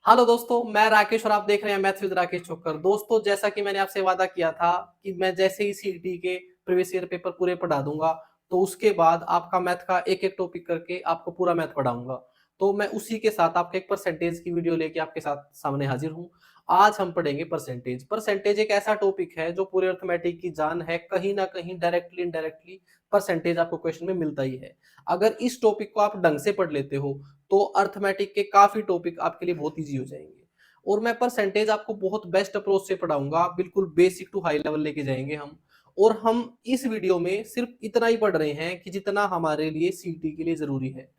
Hello दोस्तों, मैं राकेश और आप देख रहे हैं मैथ्स विद राकेश छोकर। दोस्तों, जैसा कि मैंने आपसे वादा किया था कि मैं जैसे ही सीईटी के प्रीवियस ईयर पेपर पूरे पढ़ा दूंगा, तो उसके बाद आपका मैथ का एक एक टॉपिक करके आपको पूरा मैथ पढ़ाऊंगा। तो मैं उसी के साथ आपके एक परसेंटेज की वीडियो लेके आपके साथ सामने हाजिर हूँ। आज हम पढ़ेंगे परसेंटेज। परसेंटेज एक ऐसा टॉपिक है जो पूरे अर्थमेटिक की जान है। कहीं ना कहीं डायरेक्टली इनडायरेक्टली परसेंटेज आपको क्वेश्चन में मिलता ही है। अगर इस टॉपिक को आप ढंग से पढ़ लेते हो तो अर्थमेटिक के काफी टॉपिक आपके लिए बहुत इजी हो जाएंगे। और मैं परसेंटेज आपको बहुत बेस्ट अप्रोच से पढ़ाऊंगा, बिल्कुल बेसिक टू हाई लेवल लेके जाएंगे हम। और हम इस वीडियो में सिर्फ इतना ही पढ़ रहे हैं कि जितना हमारे लिए सीटी के लिए जरूरी है।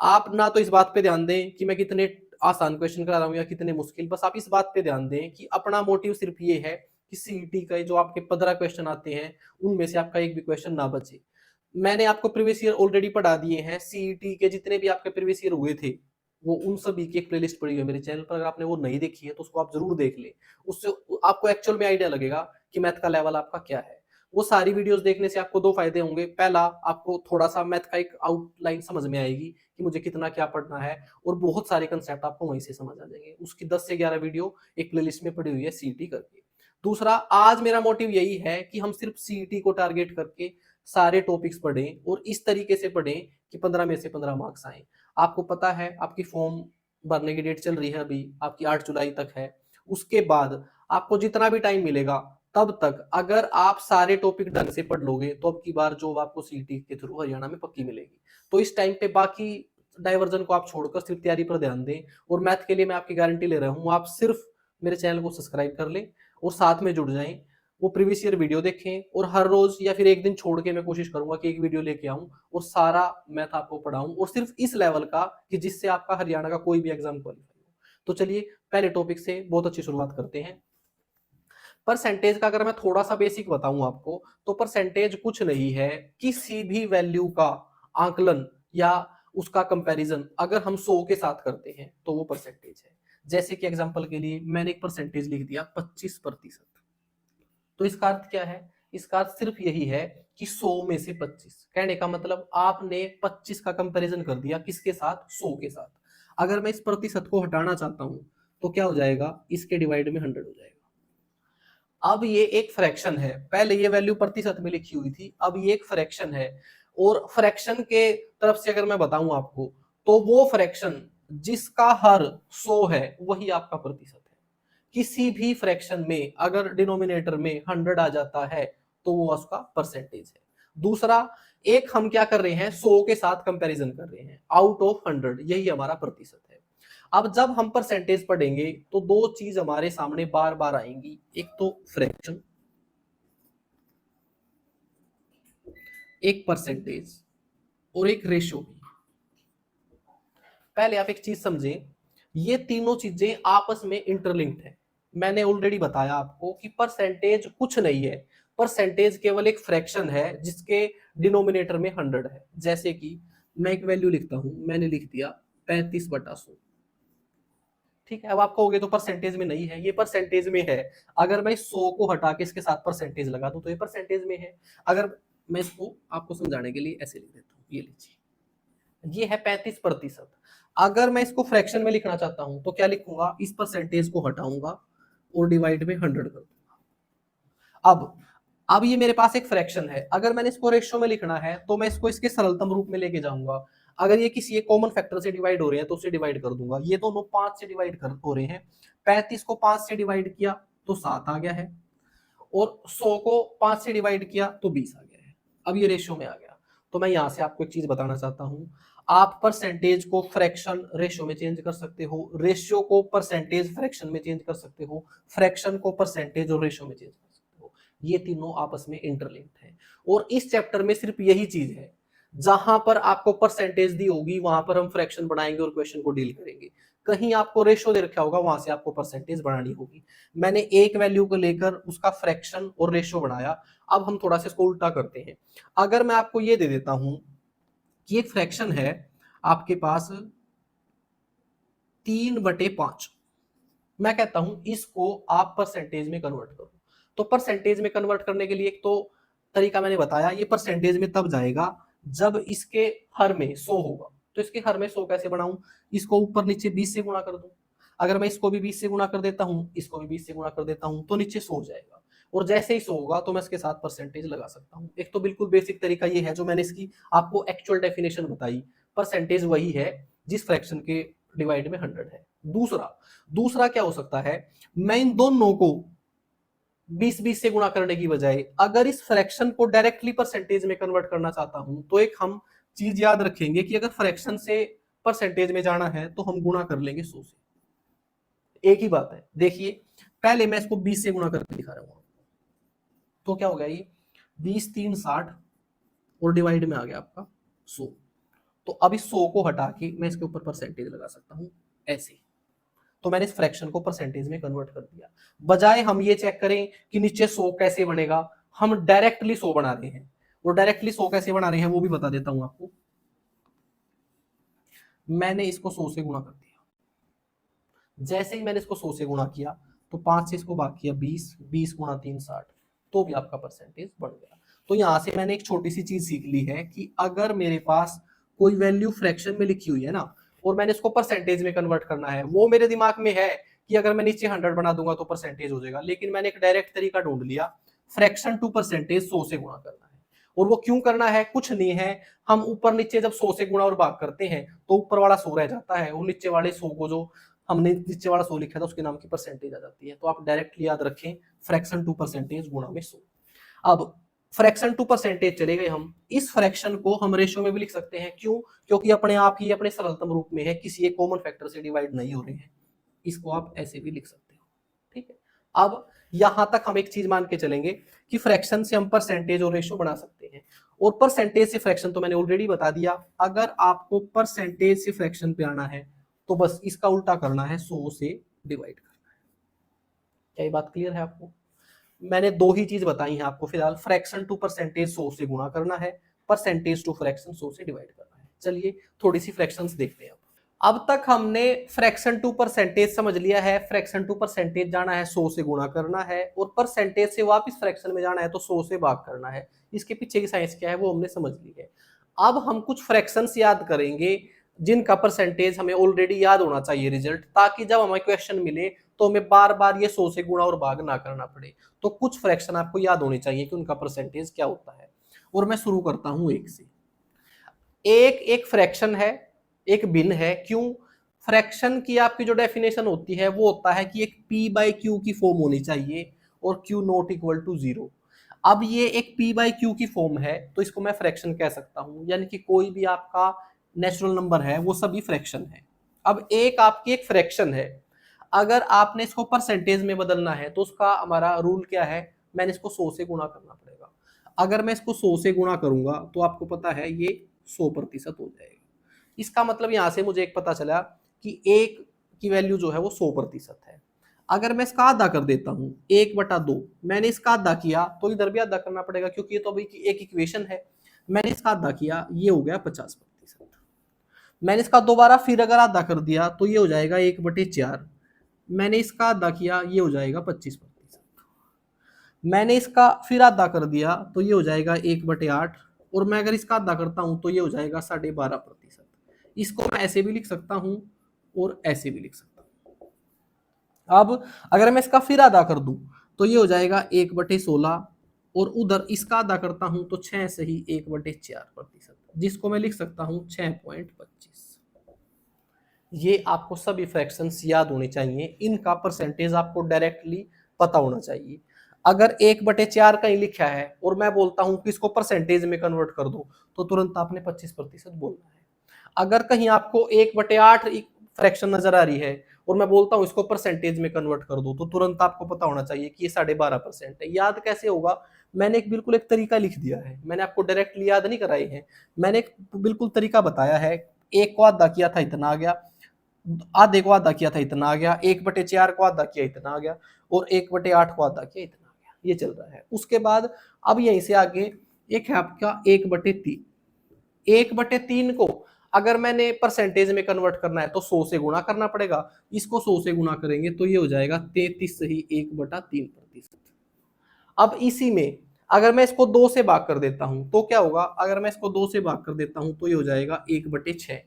आप ना तो इस बात पे ध्यान दें कि मैं कितने आसान क्वेश्चन करा रहा हूँ या कितने मुश्किल, बस आप इस बात पे ध्यान दें कि अपना मोटिव सिर्फ ये है कि सीईटी का जो आपके 15 क्वेश्चन आते हैं उनमें से आपका एक भी क्वेश्चन ना बचे। मैंने आपको प्रीवियस ईयर ऑलरेडी पढ़ा दिए हैं। सीईटी के जितने भी आपके प्रीवियस ईयर हुए थे वो उन सभी की एक प्लेलिस्ट पड़ी हुई है मेरे चैनल पर। अगर आपने वो नहीं देखी है तो उसको आप जरूर देख लें। उससे आपको एक्चुअल में आइडिया लगेगा कि मैथ का लेवल आपका क्या है। वो सारी वीडियोस देखने से आपको दो फायदे होंगे। पहला, आपको थोड़ा सा मैथ का एक आउटलाइन समझ में आएगी कि मुझे कितना क्या पढ़ना है, और बहुत सारे कंसेप्ट आपको वहीं से समझ आ जाएंगे। उसकी 10 से 11 वीडियो एक प्लेलिस्ट में पड़ी हुई है सीईटी करके। दूसरा, आज मेरा मोटिव यही है कि हम सिर्फ सीईटी को टारगेट करके सारे टॉपिक्स पढ़ें और इस तरीके से पढ़ें कि 15 में से 15 मार्क्स आए। आपको पता है आपकी फॉर्म भरने की डेट चल रही है, अभी आपकी 8 जुलाई तक है। उसके बाद आपको जितना भी टाइम मिलेगा तब तक अगर आप सारे टॉपिक ढंग से पढ़ लोगे तो अब की बार जॉब आपको सीईटी के थ्रू हरियाणा में पक्की मिलेगी। तो इस टाइम पे बाकी डाइवर्जन को आप छोड़कर सिर्फ तैयारी पर ध्यान दें। और मैथ के लिए मैं आपकी गारंटी ले रहा हूँ, आप सिर्फ मेरे चैनल को सब्सक्राइब कर लें और साथ में जुड़ जाएं। वो प्रीवियस ईयर वीडियो देखें और हर रोज या फिर एक दिन छोड़ के मैं कोशिश करूंगा कि एक वीडियो लेके आऊं और सारा मैथ आपको पढ़ाऊं, और सिर्फ इस लेवल का कि जिससे आपका हरियाणा का कोई भी एग्जाम क्वालिफाई हो। तो चलिए पहले टॉपिक से बहुत अच्छी शुरुआत करते हैं। परसेंटेज का अगर मैं थोड़ा सा बेसिक बताऊं आपको, तो परसेंटेज कुछ नहीं है, किसी भी वैल्यू का आंकलन या उसका कंपैरिजन अगर हम 100 के साथ करते हैं तो वो परसेंटेज है। जैसे कि एग्जांपल के लिए मैंने एक परसेंटेज लिख दिया 25%। तो इसका अर्थ क्या है? इसका अर्थ सिर्फ यही है कि 100 में से 25, कहने का मतलब आपने 25 का कंपैरिजन कर दिया किसके साथ? 100 के साथ। अगर मैं इस प्रतिशत को हटाना चाहता हूं तो क्या हो जाएगा? इसके डिवाइड में 100 हो जाएगा। अब ये एक फ्रैक्शन है, पहले ये वैल्यू प्रतिशत में लिखी हुई थी, अब ये एक फ्रैक्शन है। और फ्रैक्शन के तरफ से अगर मैं बताऊं आपको, तो वो फ्रैक्शन जिसका हर 100 है वही आपका प्रतिशत है। किसी भी फ्रैक्शन में अगर डिनोमिनेटर में 100 आ जाता है तो वो उसका परसेंटेज है। दूसरा, एक हम क्या कर रहे हैं? 100 के साथ कंपैरिजन कर रहे हैं, आउट ऑफ 100, यही हमारा प्रतिशत है। अब जब हम परसेंटेज पढ़ेंगे तो दो चीज हमारे सामने बार बार आएंगी, एक तो फ्रैक्शन, एक परसेंटेज, और एक रेशियो भी। पहले आप एक चीज समझें, ये तीनों चीजें आपस में इंटरलिंक्ड है। मैंने ऑलरेडी बताया आपको कि परसेंटेज कुछ नहीं है, परसेंटेज केवल एक फ्रैक्शन है जिसके डिनोमिनेटर में 100 है। जैसे कि मैं एक वैल्यू लिखता हूं, मैंने लिख दिया 35/100। ठीक है, अब आप कहोगे तो परसेंटेज में नहीं है, ये परसेंटेज में है। अगर मैं 100 को हटा के इसके साथ परसेंटेज लगा दूं तो ये परसेंटेज में है। अगर मैं इसको आपको समझाने के लिए ऐसे लिख देता हूं, ये लीजिए, ये है 35%। अगर मैं इसको फ्रैक्शन में लिखना चाहता हूं तो क्या लिखूंगा? इस परसेंटेज को हटाऊंगा और डिवाइड में 100 कर दूंगा। अब ये मेरे पास एक फ्रैक्शन है। अगर मैंने इसको रेशियो में लिखना है तो मैं इसको इसके सरलतम रूप में लेके जाऊंगा। अगर ये किसी एक कॉमन फैक्टर से डिवाइड हो रहे हैं तो उससे डिवाइड कर दूंगा। ये दोनों 5 से डिवाइड कर हो रहे हैं, 35 को 5 से डिवाइड किया तो 7 आ गया है, और 100 को 5 से डिवाइड किया तो 20 आ गया है। अब ये रेशियो में आ गया। तो मैं यहां से आपको एक चीज बताना चाहता हूं, आप परसेंटेज को फ्रैक्शन रेशियो में चेंज कर सकते हो, रेशियो को परसेंटेज फ्रैक्शन में चेंज कर सकते हो, फ्रैक्शन को परसेंटेज और रेशियो में चेंज कर सकते हो। ये तीनों आपस में इंटरलिंक्ड है। और इस चैप्टर में सिर्फ यही चीज है, जहां पर आपको परसेंटेज दी होगी वहां पर हम फ्रैक्शन बनाएंगे और क्वेश्चन को डील करेंगे। कहीं आपको रेशियो दे रखा होगा वहां से आपको परसेंटेज बनानी होगी। मैंने एक वैल्यू को लेकर उसका फ्रैक्शन और रेशियो बनाया। अब हम थोड़ा सा इसको उल्टा करते हैं। अगर मैं आपको ये दे देता हूं कि एक फ्रैक्शन है आपके पास 3/5, मैं कहता हूं इसको आप परसेंटेज में कन्वर्ट करो। तो परसेंटेज में कन्वर्ट करने के लिए एक तो तरीका मैंने बताया, ये परसेंटेज में तब जाएगा जब इसके हर में 100 होगा। तो इसके हर में 100 कैसे बनाऊं? इसको ऊपर नीचे 20 से गुणा कर दूं। अगर मैं इसको भी 20 से गुणा कर देता हूँ, इसको भी 20 से गुणा कर देता हूँ, तो नीचे 100 हो जाएगा। और जैसे ही 100 होगा तो मैं इसके साथ परसेंटेज लगा सकता हूँ। एक तो बिल्कुल बेसिक तरीका ये है जो मैंने इसकी आपको एक्चुअल डेफिनेशन बताई, परसेंटेज वही है जिस फ्रैक्शन के डिवाइड में 100 है। दूसरा दूसरा क्या हो सकता है, मैं इन दोनों को 20-20 से गुणा करने की बजाय अगर इस फ्रैक्शन को डायरेक्टली परसेंटेज में कन्वर्ट करना चाहता हूं, तो एक हम चीज याद रखेंगे कि अगर फ्रैक्शन से परसेंटेज में जाना है तो हम गुणा कर लेंगे 100 से। एक ही बात है। देखिए पहले मैं इसको 20 से गुणा करके दिखा रहा हूं, तो क्या हो गया ये 20 3 60 और डिवाइड में आ गया आपका 100। तो अब इस 100 को हटा के मैं इसके ऊपर परसेंटेज लगा सकता हूं ऐसे। तो मैंने इस फ्रैक्शन को परसेंटेज में कन्वर्ट कर दिया। बजाय हम ये चेक करें कि नीचे 100 कैसे बनेगा, हम डायरेक्टली 100 बना रहे हैं। और डायरेक्टली 100 कैसे बना रहे हैं वो भी बता देता हूं आपको। मैंने इसको 100 से गुणा कर दिया। जैसे ही मैंने इसको 100 से गुणा किया तो 5 से इसको भाग किया 20, 20 गुणा 3 60, तो भी आपका परसेंटेज बढ़ गया। तो यहां से मैंने एक छोटी सी चीज सीख ली है कि अगर मेरे पास कोई वैल्यू फ्रैक्शन में लिखी हुई है ना, और मैंने इसको परसेंटेज में कन्वर्ट करना है, वो मेरे दिमाग में है कि अगर मैं नीचे 100 बना दूंगा तो परसेंटेज हो जाएगा, लेकिन मैंने एक डायरेक्ट तरीका ढूंढ लिया, फ्रैक्शन टू परसेंटेज 100 से गुणा करना है। और वो क्यों करना है, कुछ नहीं है, हम ऊपर नीचे जब 100 से गुणा और भाग करते हैं तो ऊपर वाला 100 रह जाता है, और नीचे वाले 100 को जो हमने नीचे वाला 100 लिखा था उसके नाम की परसेंटेज आ जाती है। तो आप डायरेक्टली याद रखें फ्रैक्शन टू परसेंटेज गुणा में 100। अब फ्रैक्शन टू परसेंटेज चले गए हम, इस फ्रैक्शन को हम रेशियो में भी लिख सकते हैं। क्यों? क्योंकि अपने आप ही अपने सरलतम रूप में है, किसी एक कॉमन फैक्टर से डिवाइड नहीं हो रहे हैं। इसको आप ऐसे भी लिख सकते हो। ठीक है, अब यहां तक हम एक चीज मान के चलेंगे कि फ्रैक्शन से हम परसेंटेज और रेशियो बना सकते हैं, और परसेंटेज से फ्रैक्शन तो मैंने ऑलरेडी बता दिया। अगर आपको परसेंटेज से फ्रैक्शन पे आना है तो बस इसका उल्टा करना है, 100 से डिवाइड करना है। क्या ये बात क्लियर है आपको? मैंने दो ही चीज बताई हैं आपको फिलहाल, फ्रैक्शन टू परसेंटेज 100 से गुणा करना है, परसेंटेज टू फ्रैक्शन 100 से डिवाइड करना है। चलिए थोड़ी सी फ्रैक्शंस देखते हैं। अब तक हमने फ्रैक्शन टू परसेंटेज समझ लिया है, फ्रैक्शन टू परसेंटेज जाना है 100 से गुणा करना है, और परसेंटेज से वापस फ्रैक्शन में जाना है तो 100 से भाग करना है। इसके पीछे की साइंस क्या है वो हमने समझ ली है। अब हम कुछ फ्रैक्शंस याद करेंगे जिनका परसेंटेज हमें ऑलरेडी याद होना चाहिए रिजल्ट, ताकि जब हमें क्वेश्चन मिले तो हमें बार बार ये 100 से गुणा और भाग ना करना पड़े। तो कुछ फ्रैक्शन आपको याद होने चाहिए कि उनका परसेंटेज क्या होता है। और मैं शुरू करता हूं एक से। एक एक फ्रैक्शन है, एक भिन्न है। क्यों? फ्रैक्शन की आपकी जो डेफिनेशन होती है वो होता है कि एक p बाई क्यू की फॉर्म होनी चाहिए और q नॉट इक्वल टू 0। अब ये एक p बाई क्यू की फॉर्म है तो इसको मैं फ्रैक्शन कह सकता हूं, यानी कि कोई भी आपका नेचुरल नंबर है वो सभी फ्रैक्शन है। अब एक आपकी एक फ्रैक्शन है, अगर आपने इसको परसेंटेज में बदलना है तो उसका हमारा रूल क्या है, मैंने इसको 100 से गुणा करना पड़ेगा। अगर मैं इसको 100 से गुणा करूंगा तो आपको पता है ये 100% हो जाएगा। इसका मतलब यहां से मुझे एक पता चला कि एक की वैल्यू जो है वो 100% है। अगर मैं इसका आधा कर देता हूं, 1/2, मैंने इसका आधा किया तो इधर भी आधा करना पड़ेगा क्योंकि ये तो अभी एक इक्वेशन है। मैंने इसका आधा किया, ये हो गया 50%। मैंने इसका दोबारा फिर अगर आधा कर दिया तो ये हो जाएगा 1/4। मैंने इसका आधा किया, ये हो जाएगा 25%। मैंने इसका फिर आधा कर दिया तो ये हो जाएगा 1/8, और मैं अगर इसका आधा करता हूं तो ये हो जाएगा 12.5%। इसको मैं ऐसे भी लिख सकता हूं और ऐसे भी लिख सकता हूं। अब अगर मैं इसका फिर आधा कर दूं तो ये हो जाएगा 1/16, और उधर इसका आधा करता हूं तो 6 से ही 1/4%, जिसको मैं लिख सकता हूं 6.25। ये आपको सभी फ्रैक्शंस याद होने चाहिए, इनका परसेंटेज आपको डायरेक्टली पता होना चाहिए। अगर 1/4 कहीं लिखा है और मैं बोलता हूं कि इसको परसेंटेज में कन्वर्ट कर दो तो तुरंत आपने 25% बोलना है। अगर कहीं आपको 1/8 फ्रैक्शन नजर आ रही है और मैं बोलता हूं इसको परसेंटेज में कन्वर्ट कर दो तो तुरंत आपको पता होना चाहिए कि ये 12.5% है। याद कैसे होगा? मैंने एक बिल्कुल एक तरीका लिख दिया है, मैंने आपको डायरेक्टली याद नहीं कराई है, मैंने एक बिल्कुल तरीका बताया है। एक को आधा किया था इतना आ गया, आधे को आधा किया था इतना आ गया, 1/4 को आधा किया इतना आ गया, और 1/8 को आधा किया इतना आ गया। ये चल रहा है। उसके बाद अब यहीं से आगे एक है आपका 1/3। 1/3 को अगर मैंने परसेंटेज में कन्वर्ट करना है तो 100 से गुणा करना पड़ेगा। इसको 100 से गुणा करेंगे तो ये हो जाएगा 33 सही 1/3%। अब इसी में अगर मैं इसको 2 से भाग कर देता हूं तो क्या होगा? अगर मैं इसको 2 से भाग कर देता हूं तो ये हो जाएगा 1/6।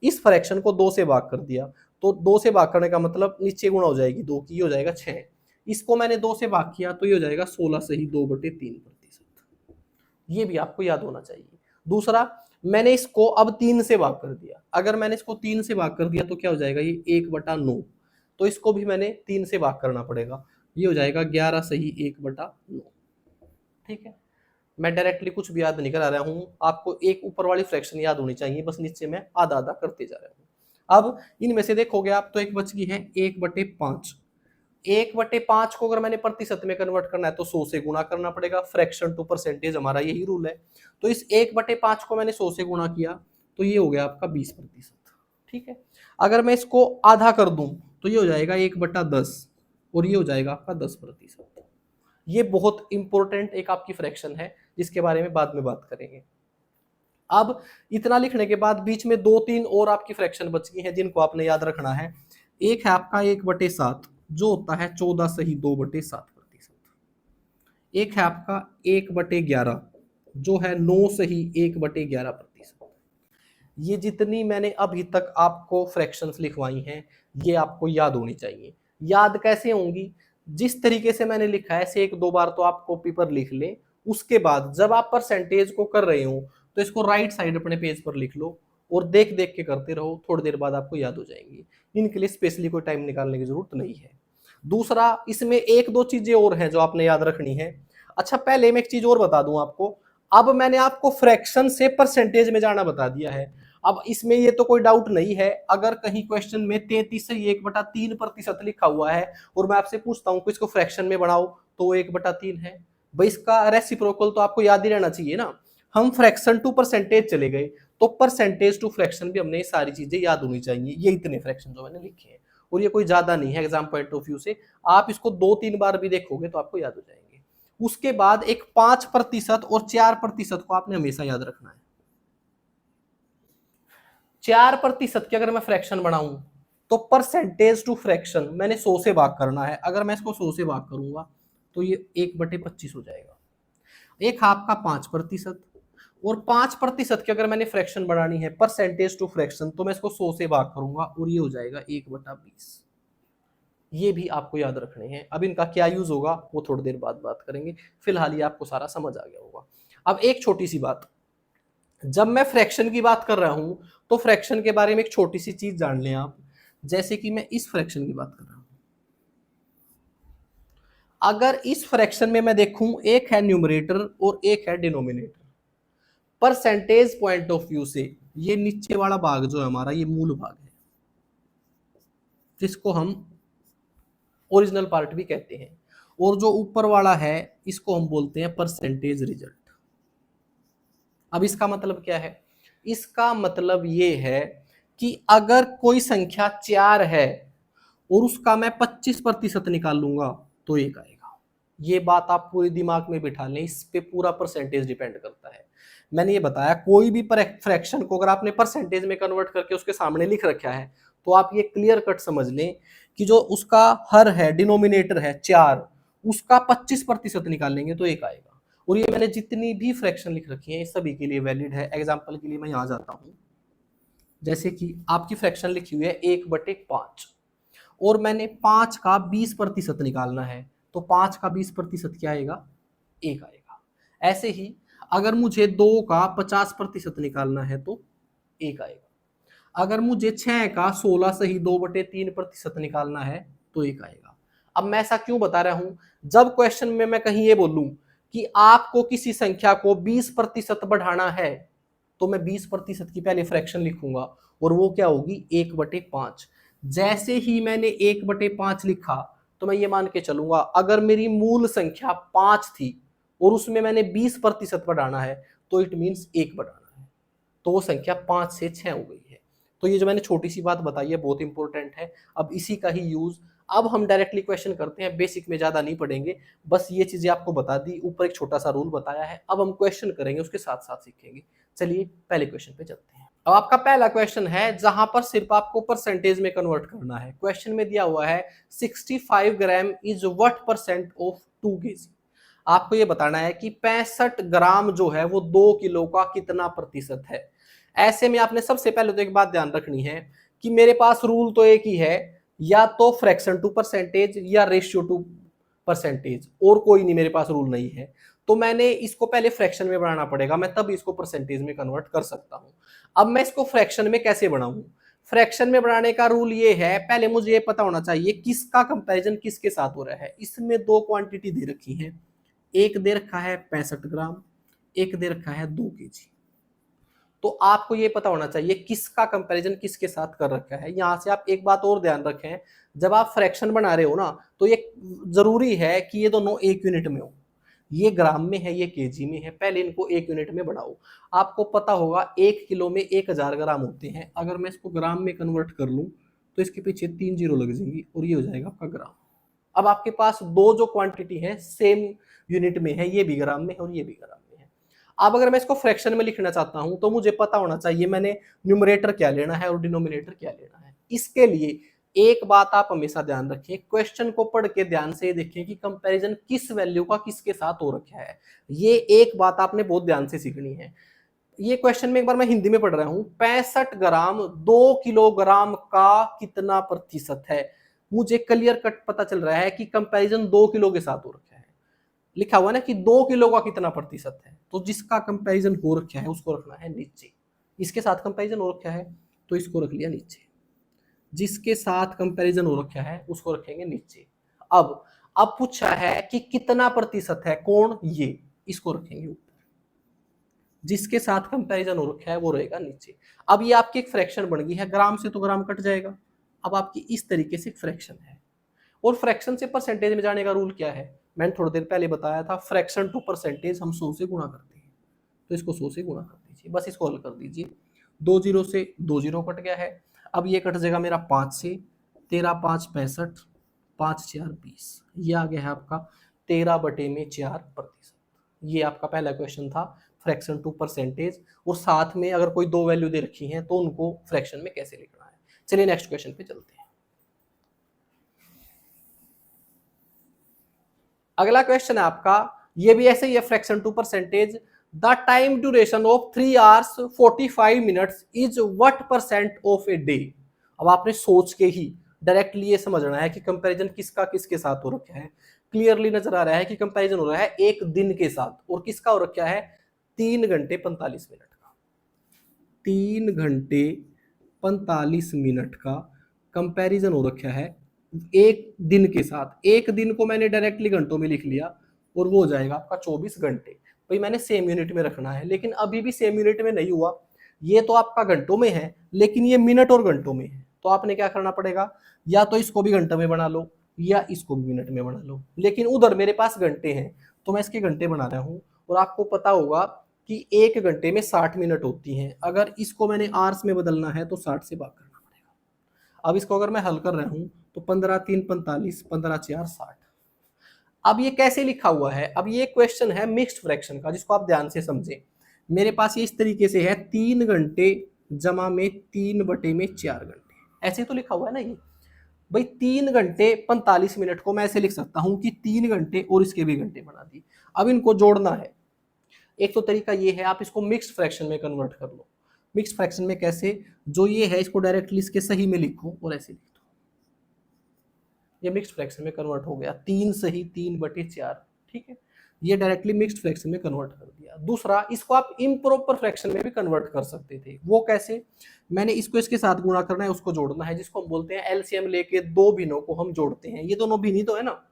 इस फ्रैक्शन को 2 से भाग कर दिया तो 2 से भाग करने का मतलब नीचे गुणा हो जाएगी 2 की, ये हो जाएगा 6। इसको मैंने 2 से भाग किया तो ये हो जाएगा 16 सही 2/3%। ये भी आपको याद होना चाहिए। दूसरा, मैंने इसको अब 3 से भाग कर दिया, अगर मैंने इसको 3 से भाग कर दिया तो क्या हो जाएगा, ये 1/9। तो इसको भी मैंने 3 से भाग करना पड़ेगा, ये हो जाएगा 11 सही 1/9। ठीक है, मैं डायरेक्टली कुछ भी याद नहीं करा रहा हूं, आपको एक ऊपर वाली फ्रैक्शन याद होनी चाहिए, बस नीचे मैं आधा आधा करते जा रहा हूं। अब इनमें से देखोगे आप तो एक बच गई है 1/5। 1/5 को अगर मैंने प्रतिशत में कन्वर्ट करना है तो 100 से गुणा करना पड़ेगा, फ्रैक्शन टू परसेंटेज हमारा यही रूल है। तो इस 1/5 को मैंने 100 से गुणा किया तो ये हो गया आपका 20%। ठीक है, अगर मैं इसको आधा कर दूं तो ये हो जाएगा 1/10 और ये हो जाएगा आपका 10%। ये बहुत इंपॉर्टेंट एक आपकी फ्रैक्शन है जिसके बारे में बाद में बात करेंगे। अब इतना लिखने के बाद बीच में 2-3 और आपकी फ्रैक्शन बच गई हैं जिनको आपने याद रखना है। एक है आपका 1/7 जो होता है 14 सही 2/7%। एक है आपका 1/11 जो है 9 सही 1/11%। ये जितनी मैंने अभी तक आपको फ्रैक्शंस लिखवाई हैं ये आपको याद होनी चाहिए। याद कैसे होंगी, जिस तरीके से मैंने लिखा है ऐसे 1-2 बार तो आप कॉपी पर लिख लें, उसके बाद जब आप परसेंटेज को कर रहे हो तो इसको राइट साइड अपने पेज पर लिख लो और देख देख के करते रहो, थोड़ी देर बाद आपको याद हो जाएंगी। इनके लिए स्पेशली कोई टाइम निकालने की जरूरत नहीं है। दूसरा, इसमें 1-2 चीजें और हैं जो आपने याद रखनी है। अच्छा, पहले मैं एक चीज और बता दूं आपको, अब मैंने आपको फ्रैक्शन से परसेंटेज में जाना बता दिया है। अब इसमें ये तो कोई डाउट नहीं है, अगर कहीं क्वेश्चन में 33 से 1/3% लिखा हुआ है और मैं आपसे पूछता हूं कि इसको फ्रैक्शन में बढ़ाओ तो 1/3 है, भाई इसका रेसिप्रोकल तो आपको याद ही रहना चाहिए ना। हम फ्रैक्शन टू परसेंटेज चले गए तो परसेंटेज टू फ्रैक्शन भी हमने ये सारी चीजें याद होनी चाहिए। ये इतने फ्रैक्शन जो मैंने लिखे हैं और ये कोई ज्यादा नहीं है एग्जाम पॉइंट ऑफ व्यू से, आप इसको 2-3 बार भी देखोगे तो आपको याद हो जाएंगे। उसके बाद एक 5% और 4% को आपने हमेशा याद रखना है। 4% की अगर मैं फ्रैक्शन बनाऊं तो परसेंटेज टू फ्रैक्शन मैंने 100 से भाग करना है, अगर मैं इसको 100 से भाग करूंगा तो ये 1/25 हो जाएगा। एक आपका 5% और 5% की अगर मैंने फ्रैक्शन बढ़ानी है परसेंटेज टू फ्रैक्शन तो मैं इसको 100 से भाग करूंगा और ये हो जाएगा 1/20। ये भी आपको याद रखने हैं। अब इनका क्या यूज होगा वो थोड़ी देर बाद बात करेंगे, फिलहाल ये आपको सारा समझ आ गया होगा। अब एक छोटी सी बात, जब मैं फ्रैक्शन की बात कर रहा हूं तो फ्रैक्शन के बारे में एक छोटी सी चीज जान लें आप, जैसे कि मैं इस फ्रैक्शन की बात कर रहा हूं, अगर इस फ्रैक्शन में मैं देखूं एक है न्यूमरेटर और एक है denominator, percentage point of view से ये नीचे वाला भाग जो है हमारा ये मूल भाग है जिसको हम ओरिजिनल पार्ट भी कहते हैं, और जो ऊपर वाला है इसको हम बोलते हैं परसेंटेज रिजल्ट। अब इसका मतलब क्या है, इसका मतलब ये है कि अगर कोई संख्या 4 है और उसका मैं 25% निकाल लूंगा तो 1 आएगा। ये बात आप पूरे दिमाग में बिठा लें, इस पे पूरा परसेंटेज डिपेंड करता है। मैंने ये बताया कोई भी फ्रैक्शन को अगर आपने परसेंटेज में कन्वर्ट करके उसके सामने लिख रखा है तो आप ये क्लियर कट समझ लें कि जो उसका हर है डिनोमिनेटर है 4, उसका 25% निकालेंगे तो 1 आएगा। और ये मैंने जितनी भी फ्रैक्शन लिख रखी है सभी के लिए वैलिड है। एग्जाम्पल के लिए मैं यहाँ जाता हूँ, जैसे कि आपकी फ्रैक्शन लिखी हुई है 1/5 और मैंने 5 का 20% निकालना है तो 5 का 20% क्या आएगा, 1 आएगा। ऐसे ही अगर मुझे 2 का 50% निकालना है तो 1 आएगा। अगर मुझे 6 का 16 सही 2/3% निकालना है तो 1 आएगा। अब मैं ऐसा क्यों बता रहा हूं, जब क्वेश्चन में मैं कहीं ये बोलूं कि आपको किसी संख्या को 20% बढ़ाना है तो मैं 20% की पहले फ्रैक्शन लिखूंगा और वो क्या होगी 1/5। जैसे ही मैंने 1/5 लिखा तो मैं ये मान के चलूंगा अगर मेरी मूल संख्या 5 थी और उसमें मैंने 20% बढ़ाना है तो इट मीन्स 1 बढ़ाना है, तो वो संख्या 5 से 6 हो गई है। तो ये जो मैंने छोटी सी बात बताई है बहुत इंपॉर्टेंट है। अब इसी का ही यूज अब हम डायरेक्टली क्वेश्चन करते हैं, बेसिक में ज्यादा नहीं पढ़ेंगे, बस ये चीजें आपको बता दी, ऊपर एक छोटा सा रूल बताया है। अब हम क्वेश्चन करेंगे उसके साथ साथ सीखेंगे। चलिए पहले क्वेश्चन पे चलते हैं। अब आपका पहला क्वेश्चन है जहां पर सिर्फ आपको परसेंटेज में कन्वर्ट करना है। क्वेश्चन में दिया हुआ है 65 gram is what percent of 2 kg। आपको ये बताना है कि 65 ग्राम जो है वो 2 किलो का कितना प्रतिशत है। ऐसे में आपने सबसे पहले तो एक बात ध्यान रखनी है कि मेरे पास रूल तो एक ही है, या तो फ्रैक्शन टू परसेंटेज या रेशियो टू परसेंटेज, और कोई नहीं मेरे पास रूल नहीं है। तो मैंने इसको पहले फ्रैक्शन में बनाना पड़ेगा, मैं तब इसको परसेंटेज में कन्वर्ट कर सकता हूं। अब मैं इसको फ्रैक्शन में कैसे बनाऊं? फ्रैक्शन में बनाने का रूल ये है, पहले मुझे ये पता होना चाहिए किसका कंपैरिजन किसके साथ हो रहा है। इसमें दो क्वांटिटी दे रखी है, एक दे रखा है 65 ग्राम, एक दे रखा है 2 केजी। तो आपको ये पता होना चाहिए किसका कंपैरिजन किसके साथ कर रखा है। यहां से आप एक बात और ध्यान रखें, जब आप फ्रैक्शन बना रहे हो ना, तो ये जरूरी है कि ये दोनों एक यूनिट में हो। ये ग्राम में है, ये केजी में है, पहले इनको एक यूनिट में बढ़ाओ। आपको पता होगा 1 किलो में 1000 ग्राम होते हैं। अगर मैं इसको ग्राम में कन्वर्ट कर लूं तो इसके पीछे 3 जीरो लग जाएंगी और ये हो जाएगा आपका ग्राम। अब आपके पास दो जो क्वांटिटी है सेम यूनिट में है, ये भी ग्राम में है और ये भी ग्राम में है। अब अगर मैं इसको फ्रैक्शन में लिखना चाहता हूं तो मुझे पता होना चाहिए मैंने न्यूमरेटर क्या लेना है और डिनोमिनेटर क्या लेना है। इसके लिए एक बात आप हमेशा ध्यान रखें, क्वेश्चन को पढ़ के ध्यान से देखें कि कंपैरिजन किस वैल्यू का किसके साथ हो रखा है। ये एक बात आपने बहुत ध्यान से सीखनी है। ये क्वेश्चन में एक बार मैं हिंदी में पढ़ रहा हूं, 65 ग्राम 2 किलोग्राम का कितना प्रतिशत है। मुझे क्लियर कट पता चल रहा है कि कंपैरिजन 2 किलो के साथ हो रखा है। लिखा हुआ है ना कि 2 किलो का कितना प्रतिशत है, तो जिसका कंपैरिजन हो रखा है उसको रखना है नीचे। इसके साथ कंपैरिजन हो रखा है तो इसको रख लिया नीचे, जिसके साथ कंपैरिजन हो रखा है उसको रखेंगे नीचे। अब पूछा है कि कितना प्रतिशत है, कौन, ये, इसको रखेंगे ऊपर। जिसके साथ कंपैरिजन हो रखा है वो रहेगा नीचे। अब ये आपकी एक फ्रैक्शन बन गई है, ग्राम से तो ग्राम कट जाएगा। अब आपकी इस तरीके से फ्रैक्शन है। और फ्रैक्शन से परसेंटेज में जाने का रूल क्या है, मैंने थोड़ी देर पहले बताया था, फ्रैक्शन टू परसेंटेज हम 100 से गुणा करते हैं। तो इसको 100 से गुणा कर दीजिए, बस इसको हल कर दीजिए। 2 जीरो से 2 जीरो कट गया है। अब ये कट जाएगा मेरा 5 से, 13 5 65, 5 4 20, ये आ गया है आपका 13/4%। ये आपका पहला क्वेश्चन था, फ्रैक्शन टू परसेंटेज। और साथ में अगर कोई दो वैल्यू दे रखी हैं तो उनको फ्रैक्शन में कैसे लिखना है। चलिए नेक्स्ट क्वेश्चन पे चलते हैं। अगला क्वेश्चन है आपका, ये भी ऐसे ही है, fraction to percentage. The time duration of 3 hours 45 minutes is what percent of a day. अब आपने सोच के ही डायरेक्टली ये समझना है कि कंपैरिजन किसका किसके साथ हो रखा है। क्लियरली नजर आ रहा है कि कंपैरिजन हो रहा है एक दिन के साथ, और किसका हो रखा है 3 घंटे 45 मिनट का। 3 घंटे 45 मिनट का कंपैरिजन हो रखा है एक दिन के साथ। एक दिन को मैंने डायरेक्टली घंटों में लिख लिया और वो हो जाएगा आपका 24 घंटे। भाई मैंने सेम यूनिट में रखना है, लेकिन अभी भी सेम यूनिट में नहीं हुआ। ये तो आपका घंटों में है लेकिन ये मिनट और घंटों में है, तो आपने क्या करना पड़ेगा, या तो इसको भी घंटे में बना लो या इसको भी मिनट में बना लो। लेकिन उधर मेरे पास घंटे हैं तो मैं इसके घंटे बना रहा हूँ। और आपको पता होगा कि एक घंटे में 60 मिनट होती हैं। अगर इसको मैंने आवर्स में बदलना है तो 60 से भाग करना पड़ेगा। अब इसको अगर मैं हल कर रहा हूं तो 15 3 45, 15 4 60। अब ये कैसे लिखा हुआ है, अब ये क्वेश्चन है मिक्स्ड फ्रैक्शन का, जिसको आप ध्यान से समझें। मेरे पास ये इस तरीके से है 3 घंटे जमा में 3/4 घंटे, ऐसे तो लिखा हुआ है ना ये। भाई 3 घंटे 45 मिनट को मैं ऐसे लिख सकता हूं कि 3 घंटे और इसके भी घंटे बना दी। अब इनको जोड़ना है। एक तो तरीका ये है, आप इसको मिक्स्ड फ्रैक्शन में कन्वर्ट कर लो। मिक्स्ड फ्रैक्शन में कैसे, जो ये है इसको डायरेक्टली इसके सही में लिखो और ऐसे लिख दो। ये मिक्स्ड फ्रैक्शन में कन्वर्ट हो गया, 3 सही 3/4। ठीक है, ये डायरेक्टली मिक्स्ड फ्रैक्शन में कन्वर्ट कर दिया। दूसरा, इसको आप इम्प्रॉपर फ्रैक्शन में भी कन्वर्ट कर सकते थे। वो कैसे, मैंने इसको इसके साथ गुणा करना है, उसको जोड़ना है, जिसको हम बोलते हैं एलसीएम लेके दो भिन्नों को हम जोड़ते हैं। ये दोनों भिन्न तो है ना।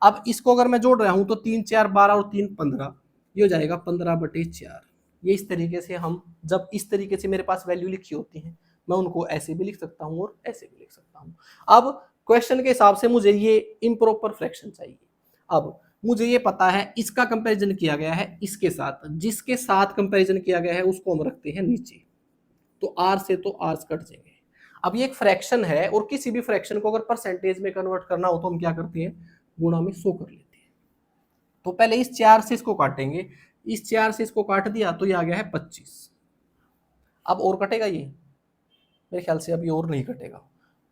अब इसको अगर मैं जोड़ रहा हूं तो 3 4 12 और 3 15, ये हो जाएगा 15/4। ये इस तरीके से हम, जब इस तरीके से मेरे पास वैल्यू लिखी होती है, मैं उनको ऐसे भी लिख सकता हूं और ऐसे भी लिख सकता हूं। अब क्वेश्चन के हिसाब से मुझे ये इम्प्रॉपर फ्रैक्शन चाहिए। अब मुझे ये पता है इसका कंपैरिजन किया गया है इसके साथ, जिसके साथ कंपैरिजन किया गया है उसको हम रखते हैं नीचे। तो आर से तो आर कट जाएंगे। अब ये एक फ्रैक्शन है और किसी भी फ्रैक्शन को अगर परसेंटेज में कन्वर्ट करना हो तो हम क्या करते हैं, गुणा में 100 कर लेते हैं। तो पहले इस 4 से इसको काटेंगे, इस 4 से इसको काट दिया तो ये आ गया है 25। अब और कटेगा ये, मेरे ख्याल से अभी और नहीं कटेगा।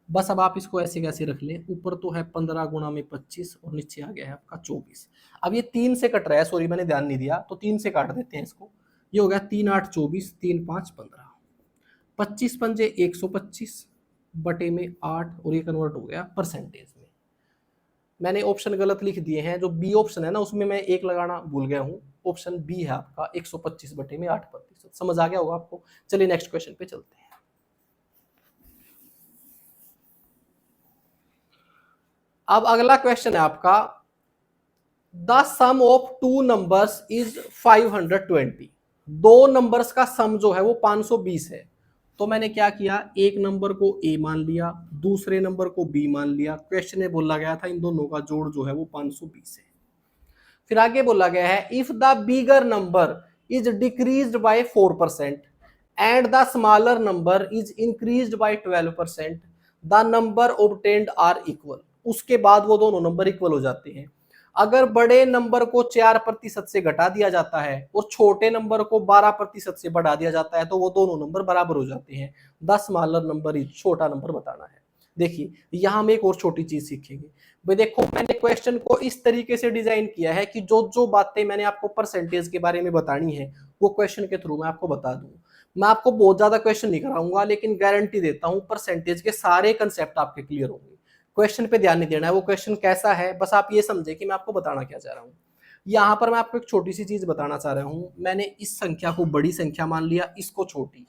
बस अब आप इसको ऐसे कैसे रख लें, ऊपर तो है 15 गुणा में 25 और नीचे आ गया है आपका 24। अब ये 3 से कट रहा है, सॉरी मैंने ध्यान नहीं दिया, तो 3 से काट देते हैं इसको। ये हो गया 3 8 24, 3 5 15, 25 पंजे 125, बटे में 8 और ये कन्वर्ट हो गया परसेंटेज में। मैंने ऑप्शन गलत लिख दिए हैं, जो बी ऑप्शन है ना उसमें मैं 1 लगाना भूल गया हूँ। ऑप्शन बी है आपका 125 बटे में 8%। समझ आ गया होगा आपको। चलिए नेक्स्ट क्वेश्चन पे चलते हैं। अब अगला क्वेश्चन है आपका, the sum of two numbers is 520। दो नंबर्स का सम जो है वो 520 है। तो मैंने क्या किया, एक नंबर को ए मान लिया, दूसरे नंबर को बी मान लिया। क्वेश्चन में बोला गया था इन दोनों का जोड़ जो है वो 520 है। फिर आगे बोला गया है, if the bigger number is decreased by 4% and the smaller number is increased by 12%, the number obtained are equal. उसके बाद वो दोनों नंबर इक्वल हो जाते हैं। अगर बड़े नंबर को 4% से घटा दिया जाता है और छोटे नंबर को 12% से बढ़ा दिया जाता है तो वो दोनों नंबर बराबर हो जाते हैं। 10 स्मॉलर नंबर इज, छोटा नंबर बताना है। देखिए यहां हम एक और छोटी चीज सीखेंगे भाई। देखो मैंने क्वेश्चन को इस तरीके से डिजाइन किया है कि जो जो बातें मैंने आपको परसेंटेज के बारे में बतानी है वो क्वेश्चन के थ्रू मैं आपको बता दूं। मैं आपको बहुत ज्यादा क्वेश्चन नहीं कराऊंगा, लेकिन गारंटी देता हूं परसेंटेज के सारे कंसेप्ट आपके क्लियर होंगे। क्वेश्चन पे ध्यान नहीं देना है, वो क्वेश्चन कैसा है बस आप ये समझे कि मैं आपको बताना क्या चाह रहा हूँ। यहाँ पर मैं आपको एक छोटी सी चीज बताना चाह रहा हूँ। मैंने इस संख्या को बड़ी संख्या मान लिया, इसको छोटी।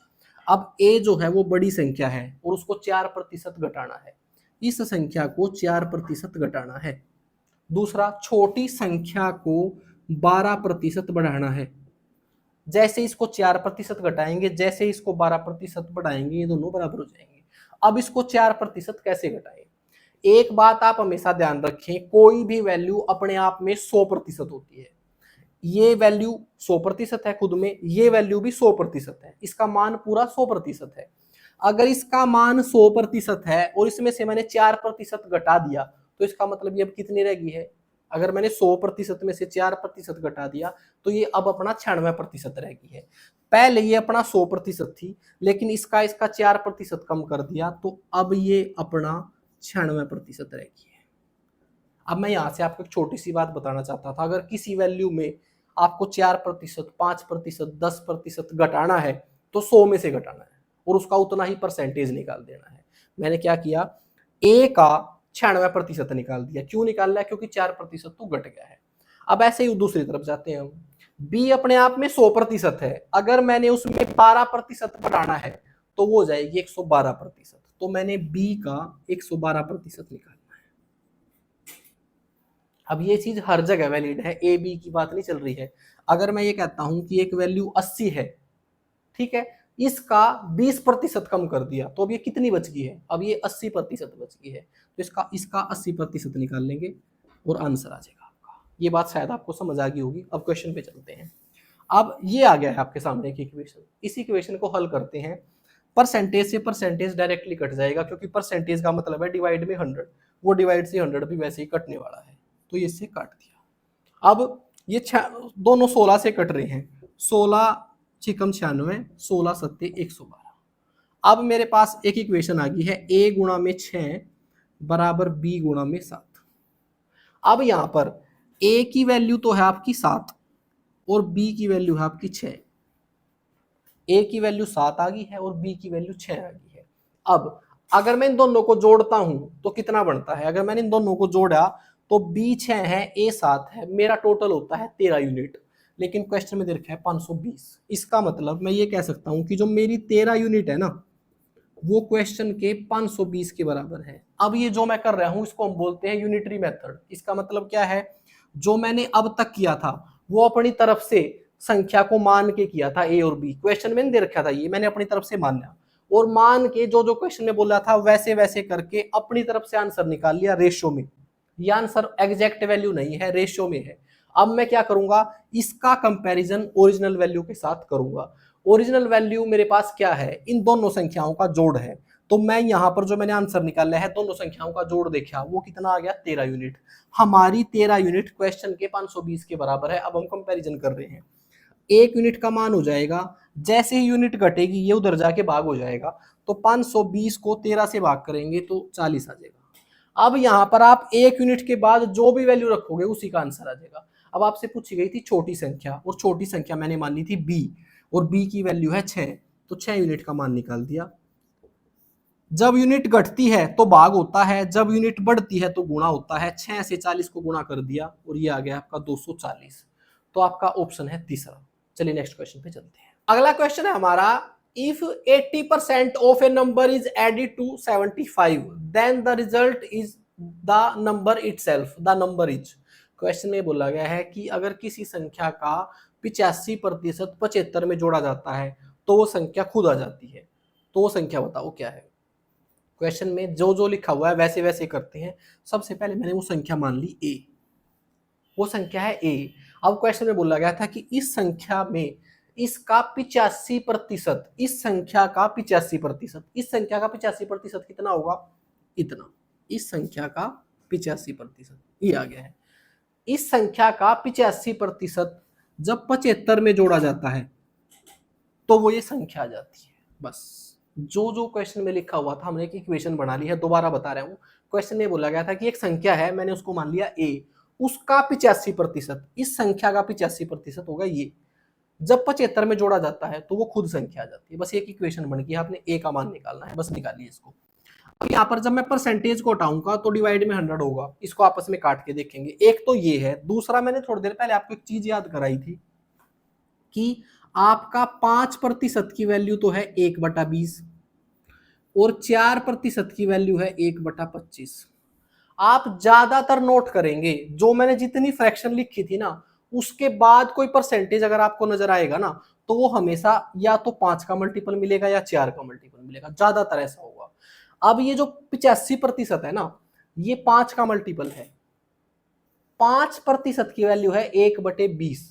अब ए जो है वो बड़ी संख्या है और उसको 4% घटाना है। इस संख्या को 4% घटाना है। दूसरा, छोटी संख्या को 12% बढ़ाना है। जैसे इसको 4% घटाएंगे, जैसे इसको 12% बढ़ाएंगे, ये दोनों बराबर हो जाएंगे। अब इसको 4% कैसे घटाएं? एक बात आप हमेशा ध्यान रखें, कोई भी वैल्यू अपने आप में 100% होती है। ये वैल्यू 100% है खुद में, ये वैल्यू भी 100% है, इसका मान पूरा 100% है। अगर इसका मान 100% है और इसमें से मैंने 4% घटा दिया तो इसका मतलब ये अब कितनी रह गई है? अगर मैंने 100% में से 4% घटा दिया तो ये अब अपना 96% रह गई है। पहले ये अपना 100% थी, लेकिन इसका 4% कम कर दिया तो अब ये अपना 96% रह गई है। अब मैं यहां से आपको एक छोटी सी बात बताना चाहता था, अगर किसी वैल्यू में आपको 4%, 5%, 10% घटाना है तो 100 में से घटाना है और उसका उतना ही परसेंटेज निकाल देना है। मैंने क्या किया, ए का 96% निकाल दिया। क्यों निकाल लिया? क्योंकि 4% तो घट गया है। अब ऐसे ही दूसरी तरफ जाते हैं हम। बी अपने आप में 100% है, अगर मैंने उसमें 12% बढ़ाना है तो वो हो जाएगी 112%। तो मैंने बी का 112% निकाला। अब ये चीज हर जगह वैलिड है, ए बी की बात नहीं चल रही है। अगर मैं ये कहता हूं कि एक वैल्यू 80 है, ठीक है, इसका 20% कम कर दिया तो अब ये कितनी बच गई है? अब ये 80% बच गई है। तो इसका इसका 80% निकाल लेंगे और आंसर आ जाएगा आपका। ये बात शायद आपको समझ आ गई होगी। अब क्वेश्चन पे चलते हैं। अब ये आ गया है आपके सामने एक इक्वेशन, इस इक्वेशन को हल करते हैं। परसेंटेज से परसेंटेज डायरेक्टली कट जाएगा, क्योंकि परसेंटेज का मतलब है डिवाइड में 100, वो डिवाइड से 100 भी वैसे ही कटने वाला है, तो ये इससे काट दिया। अब ये दोनों 16 से कट रहे हैं, 16 छिकम 96, 16 सत्ते 112। अब मेरे पास एक इक्वेशन आ गई है, a गुणा में 6 बराबर b गुणा में 7। अब यहां पर a की वैल्यू तो है आपकी 7 और b की वैल्यू है आपकी 6। a की वैल्यू 7 आ गई है और b की वैल्यू 6 आ गई है। अब अगर मैं इन दोनों को जोड़ता हूं तो कितना बनता है? अगर मैंने इन दोनों को जोड़ा तो b 6 है, a 7 है, मेरा टोटल होता है 13 यूनिट। लेकिन क्वेश्चन में दे रखा है 520। इसका मतलब मैं ये कह सकता हूं कि जो मेरी 13 यूनिट है ना, वो क्वेश्चन के 520 के बराबर है। अब ये जो मैं कर रहा हूं इसको हम बोलते हैं यूनिटरी मेथड। इसका मतलब क्या है? जो मैंने अब तक किया था वो अपनी तरफ से संख्या को मान के किया था, ए और बी। क्वेश्चन में नहीं दे रखा था, ये मैंने अपनी तरफ से माना और मान के जो जो क्वेश्चन में बोला था वैसे वैसे करके अपनी तरफ से आंसर निकाल लिया रेशियो में। ये आंसर एग्जैक्ट वैल्यू नहीं है, रेशियो में है। अब मैं क्या करूंगा, इसका कंपैरिजन ओरिजिनल वैल्यू के साथ करूंगा। ओरिजिनल वैल्यू मेरे पास क्या है? इन दोनों संख्याओं का जोड़ है। तो मैं यहां पर जो मैंने आंसर निकाला है दोनों संख्याओं का जोड़ देखा, वो कितना आ गया? 13 यूनिट। हमारी 13 यूनिट क्वेश्चन के 520 के बराबर है। अब हम कंपैरिजन कर रहे हैं, एक यूनिट का मान हो जाएगा, जैसे ही यूनिट घटेगी ये उधर जाके भाग हो जाएगा। तो 520 को 13 से भाग करेंगे तो 40 आ जाएगा। अब यहां पर आप एक यूनिट के बाद जो भी वैल्यू रखोगे उसी का आंसर आ जाएगा। अब आपसे पूछी गई थी छोटी संख्या, और छोटी संख्या मैंने मानी थी b, और b की वैल्यू है 6, तो 6 यूनिट का मान निकाल दिया। जब यूनिट घटती है तो भाग होता है, जब यूनिट बढ़ती है तो गुणा होता है। 6 से 40 को गुणा कर दिया और ये आ गया आपका 240। तो आपका ऑप्शन है तीसरा। चलिए नेक्स्ट क्वेश्चन पे चलते हैं। अगला क्वेश्चन है हमारा, if 80% of a number is added to 75 then the result is the number itself, the number is. Question में बोला गया है कि अगर किसी संख्या का 85% 75 में जोड़ा जाता है तो वो संख्या खुद आ जाती है। तो वो संख्या बताओ क्या है। क्वेश्चन में जो जो लिखा हुआ है वैसे वैसे करते हैं। सबसे पहले मैंने वो संख्या मान ली ए, वो संख्या है ए। अब क्वेश्चन में बोला गया था कि इस संख्या में इसका 85%, इस संख्या का 85%, इस संख्या का 85% कितना होगा, इतना। इस संख्या का 85% ये आ गया है। इस संख्या का 85% जब 75 में जोड़ा जाता है तो वो ये संख्या आ जाती है। बस जो जो क्वेश्चन में लिखा हुआ था हमने एक इक्वेशन बना ली है, दोबारा बता रहा हूँ। क्वेश्चन में बोला गया था कि एक संख्या है, मैंने उसको मान लिया ए, उसका 85%, इस संख्या का 85% होगा ये। जब 75 में जोड़ा जाता है तो वो खुद संख्या आ जाती है। बस एक इक्वेशन बन गई, आपने ए का मान निकालना है, बस निकालिए इसको। अब यहाँ पर जब मैं परसेंटेज को हटाऊंगा तो डिवाइड में 100 होगा। इसको आपस में काट के देखेंगे। एक तो ये है, दूसरा मैंने थोड़ी देर पहले आपको एक चीज याद कराई थी कि आपका 5% की वैल्यू तो है 1/20 और 4% की वैल्यू है 1/25। आप ज्यादातर नोट करेंगे जो मैंने जितनी फ्रैक्शन लिखी थी ना उसके बाद कोई परसेंटेज अगर आपको नजर आएगा ना तो वो हमेशा या तो 5 का मल्टीपल मिलेगा या 4 का मल्टीपल मिलेगा, ज्यादातर ऐसा होगा। अब ये जो 85% है ना ये 5 का मल्टीपल है। 5% की वैल्यू है 1/20।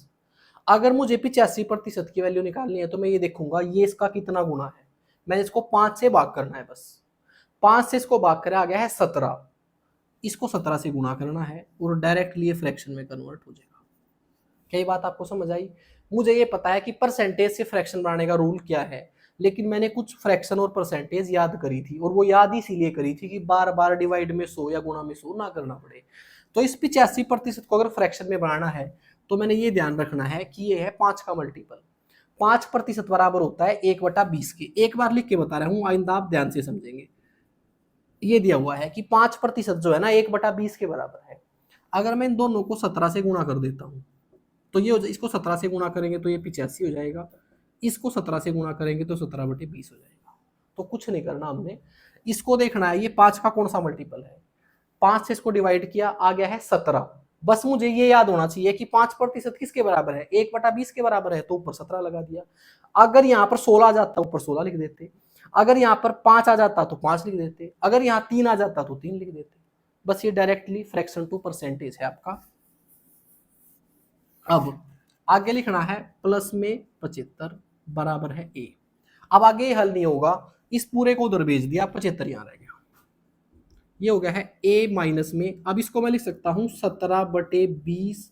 अगर मुझे 85% की वैल्यू निकालनी है तो मैं ये देखूंगा ये इसका कितना गुना है। मैंने इसको 5 से भाग करना है, बस 5 से इसको भाग कर आ गया है 17। इसको 17 से गुणा करना है और डायरेक्टली ये फ्रैक्शन में कन्वर्ट हो जाएगा। क्या ये बात आपको समझ आई। मुझे ये पता है कि परसेंटेज से फ्रैक्शन बनाने का रूल क्या है, लेकिन मैंने कुछ फ्रैक्शन और परसेंटेज याद करी थी और वो याद इसीलिए करी थी कि बार बार डिवाइड में 100 या गुणा में 100 ना करना पड़े। तो इस 85% को अगर फ्रैक्शन में बनाना है तो मैंने ये ध्यान रखना है कि ये है 5 का मल्टीपल। 5% बराबर होता है 1/20 के। एक बार लिख के बता रहा हूं, आइंदा आप ध्यान से समझेंगे। ये दिया हुआ है कि 5% जो है ना 1/20 के बराबर है। अगर मैं इन दोनों को 17 से गुणा कर देता हूं तो ये इसको 17 से गुणा करेंगे तो ये 85 हो जाएगा, इसको 17 से गुणा करेंगे तो 17/20 हो जाएगा। तो कुछ नहीं करना हमने, इसको देखना है ये 5 का कौन सा मल्टीपल है। 5 से इसको डिवाइड किया आ गया है 17। बस मुझे ये याद होना चाहिए कि 5% किसके बराबर है, 1/20 के बराबर है, तो ऊपर 17 लगा दिया। अगर यहाँ पर 16 आ जाता ऊपर 16 लिख देते, अगर यहाँ पर 5 आ जाता तो 5 लिख देते, अगर यहाँ 3 आ जाता तो 3 लिख देते। बस ये डायरेक्टली फ्रैक्शन टू परसेंटेज है आपका। अब आगे लिखना है प्लस में 75 बराबर है ए। अब आगे हल नहीं होगा, इस पूरे को उधर भेज दिया, 75 यहां रह गया। ये हो गया है ए माइनस में, अब इसको मैं लिख सकता हूं 17/20,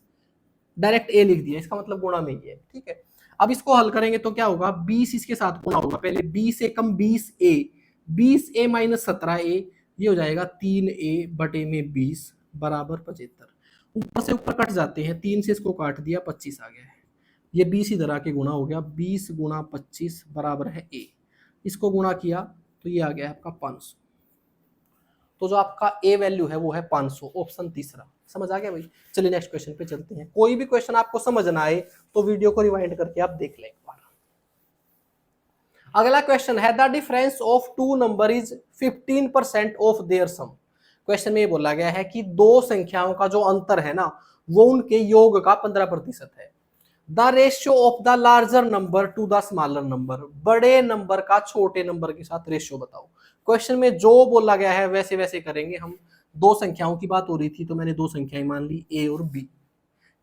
डायरेक्ट ए लिख दिया, इसका मतलब गुणा में ही है, ठीक है। अब इसको हल करेंगे तो क्या होगा, 20 इसके साथ गुणा होगा, पहले 20 से कम 20a, 20a माइनस 17a, ये हो जाएगा 3a/20 बराबर 75। ऊपर से ऊपर कट जाते हैं, 3 से इसको काट दिया, 25 आ गया है। ये 20 इधर आके गुणा हो गया, 20 गुणा 25 बराबर है a। इसको गुणा किया तो ये आ गया आपका 500। तो जो आपका ए वैल्यू है वो है 500, ऑप्शन तीसरा। समझ आ गया भाई। चलिए नेक्स्ट क्वेश्चन पे चलते हैं। कोई भी क्वेश्चन आपको समझ ना आए तो वीडियो को रिवाइंड करके आप देख लें एक बार। अगला क्वेश्चन है the difference of two number is 15% of their sum. Question में ये बोला गया है कि दो संख्याओं का जो अंतर है ना वो उनके योग का 15% है। The ratio of the larger number two the smaller number, बड़े नंबर का छोटे नंबर के साथ रेशियो बताओ। क्वेश्चन में जो बोला गया है वैसे वैसे करेंगे हम। दो संख्याओं की बात हो रही थी तो मैंने दो संख्याएं मान ली ए और बी।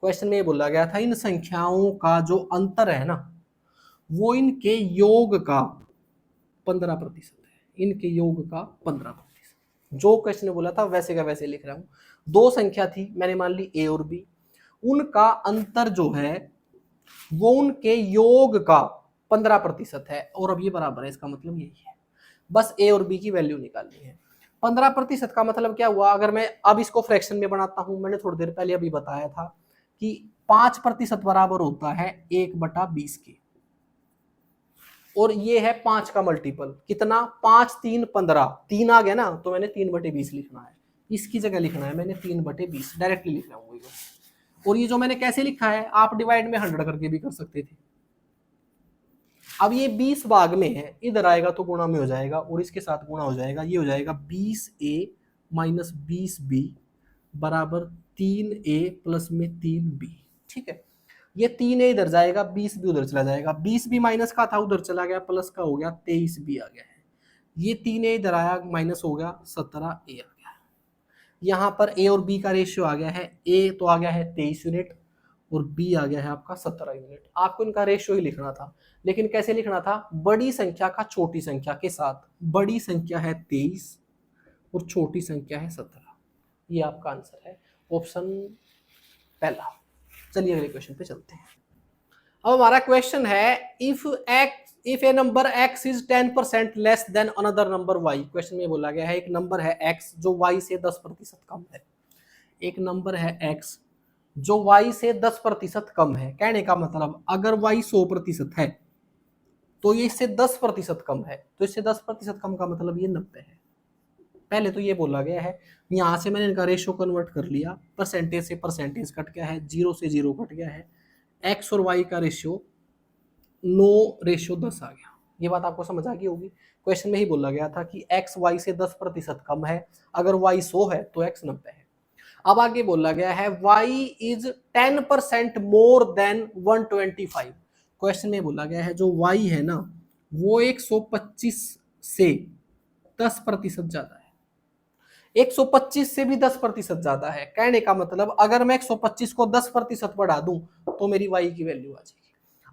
क्वेश्चन में ये बोला गया था इन संख्याओं का जो अंतर है ना वो इनके योग का 15% है, इनके योग का 15%। जो क्वेश्चन में बोला था वैसे का वैसे लिख रहा हूं। दो संख्या थी, मैंने मान ली ए और बी, उनका अंतर जो है वो उनके योग का 15% है और अब ये बराबर है, इसका मतलब यही है। बस ए और बी की वैल्यू निकालनी है। 15% का मतलब क्या हुआ, अगर मैं अब इसको फ्रैक्शन में बनाता हूं, मैंने थोड़ी देर पहले अभी बताया था कि 5% बराबर होता है 1/20 के। और ये है 5 का मल्टीपल, कितना 5 3 15, 3 आ गया ना, तो मैंने 3/20 लिखना है, इसकी जगह लिखना है मैंने 3/20, डायरेक्टली लिख रहा हूँ। और ये जो मैंने कैसे लिखा है, आप डिवाइड में 100 करके भी कर सकते थे। अब ये 20 भाग में है, इधर आएगा तो गुणा में हो जाएगा और इसके साथ गुणा हो जाएगा, ये हो जाएगा 20a माइनस 20b बराबर 3a प्लस में 3b। ठीक है, ये 3a इधर जाएगा, 20 भी उधर चला जाएगा, 20 भी माइनस का था उधर चला गया, प्लस का हो गया 23 भी आ गया है, ये 3a इधर आया माइनस हो गया 17a आ गया। यहाँ पर a और b का रेशियो आ गया है, a तो आ गया है 23 यूनिट और b आ गया है आपका 17 यूनिट। आपको इनका रेशियो ही लिखना था, लेकिन कैसे लिखना था, बड़ी संख्या का छोटी संख्या के साथ। बड़ी संख्या है 23 और छोटी संख्या है 17, ये आपका आंसर है ऑप्शन पहला। चलिए अगले क्वेश्चन पे चलते हैं। अब हमारा क्वेश्चन है if A number x is 10% less than another number y। Question में बोला गया है एक नंबर है x जो y से 10% कम है। एक नंबर है x जो y से 10% कम है। कहने का मतलब अगर y 100% है तो ये इससे 10% कम है, तो इससे 10% कम का मतलब ये 90 है। पहले तो ये बोला गया है, यहां से मैंने इनका रेशियो कन्वर्ट कर लिया, परसेंटेज से परसेंटेज कट गया है, 0 से 0 कट गया है, x और y का रेशियो 9:10 आ गया। ये बात आपको समझ आ गई होगी। क्वेश्चन में ही बोला गया था कि x y से 10% कम है, अगर y 100 है तो x 90 है। अब आगे बोला गया है y is 10% more than 125। Question में बोला गया है जो y है ना वो 125 से 10% ज्यादा है, 125 से भी 10% ज्यादा है। कहने का मतलब अगर मैं 125 को 10% बढ़ा दूं तो मेरी y की वैल्यू आ जाएगी।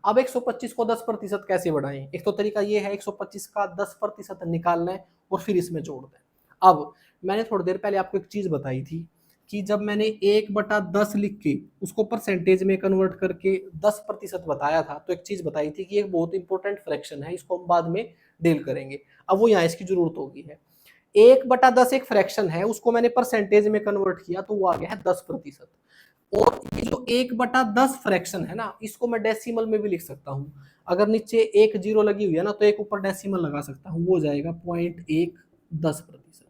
अब 125 को 10% कैसे बढ़ाएं, एक तो तरीका ये है 125 का 10% निकालना है और फिर इसमें जोड़ दें। अब मैंने थोड़ी देर पहले आपको एक चीज बताई थी कि जब मैंने 1/10 लिख के उसको परसेंटेज में कन्वर्ट करके 10% बताया था, तो एक चीज बताई थी कि एक बहुत इंपॉर्टेंट फ्रैक्शन है, इसको हम बाद में डील करेंगे, अब वो यहाँ इसकी जरूरत होगी है। 1/10 एक फ्रैक्शन है, उसको मैंने परसेंटेज में कन्वर्ट किया तो वो आ गया है 10%। और ये जो 1/10 फ्रैक्शन है ना, इसको मैं डेसिमल में भी लिख सकता हूँ। अगर नीचे एक जीरो लगी हुई है ना तो एक ऊपर डेसिमल लगा सकता हूँ, वो हो जाएगा 0.110%।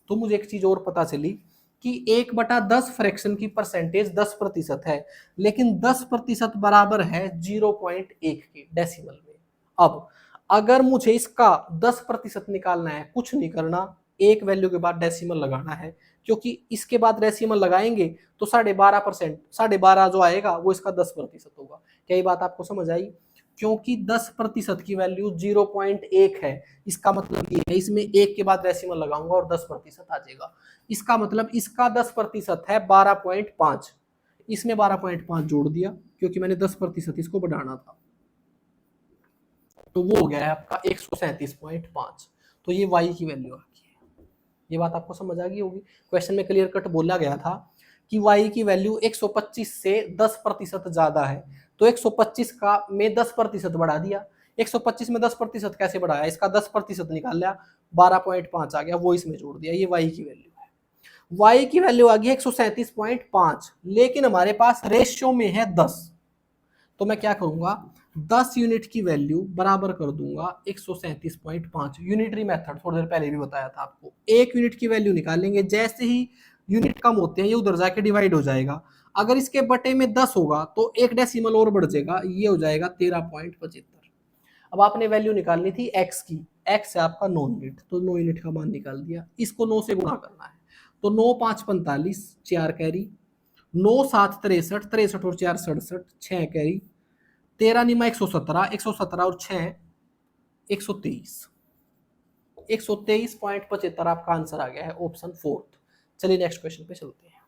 तो मुझे एक चीज और पता चली कि 1/10 फ्रैक्शन की परसेंटेज 10% है, लेकिन 10% बराबर है 0.1 के डेसिमल में। अब अगर मुझे इसका 10% निकालना है, कुछ नहीं करना, एक वैल्यू के बाद डेसिमल लगाना है, क्योंकि इसके बाद डेसिमल लगाएंगे तो 12.5%, 12.5 जो आएगा वो इसका 10% होगा। क्या ये बात आपको समझ आई? क्योंकि 10% की वैल्यू 0.1 है, इसका मतलब ये है इसमें एक के बाद डेसिमल लगाऊंगा और 10% आ जाएगा। इसका मतलब इसका 10% है 12.5, इसमें 12.5 जोड़ दिया क्योंकि मैंने 10% इसको बढ़ाना था, तो वो हो गया है आपका 137.5। तो ये y की वैल्यू आ गई है। ये बात आपको समझ आ गई होगी। क्वेश्चन में क्लियर कट बोला गया था कि y की वैल्यू 125 से 10% ज्यादा है, तो 125 का में 10% बढ़ा दिया। 125 में 10% कैसे बढ़ाया, इसका 10% निकाल लिया, 12.5 आ गया, वो इसमें जोड़ दिया, ये y की वैल्यू है। y की वैल्यू आ गई 137.5, लेकिन हमारे पास रेशियो में है 10, तो मैं क्या करूंगा, 10 यूनिट की वैल्यू बराबर कर दूंगा 137.5। यूनिटरी मेथड थोड़ी देर पहले भी बताया था आपको, एक यूनिट की वैल्यू निकालेंगे, जैसे ही यूनिट कम होते हैं ये उधर जाके डिवाइड हो जाएगा। अगर इसके बटे में 10 होगा तो एक डेसिमल और बढ़ जाएगा, ये हो जाएगा 13.75। अब आपने वैल्यू निकालनी थी x की, x है आपका 9 यूनिट, तो 9 यूनिट का मान निकाल दिया, इसको 9 से गुणा करना है, तो 9 5 45, 4 कैरी, 9 7 63, 63 और 4 67, 6 कैरी, 13 निमा 117, 117 और 6 123, 123.75 आपका आंसर आ गया है ऑप्शन 4। चलिए नेक्स्ट क्वेश्चन पे चलते हैं।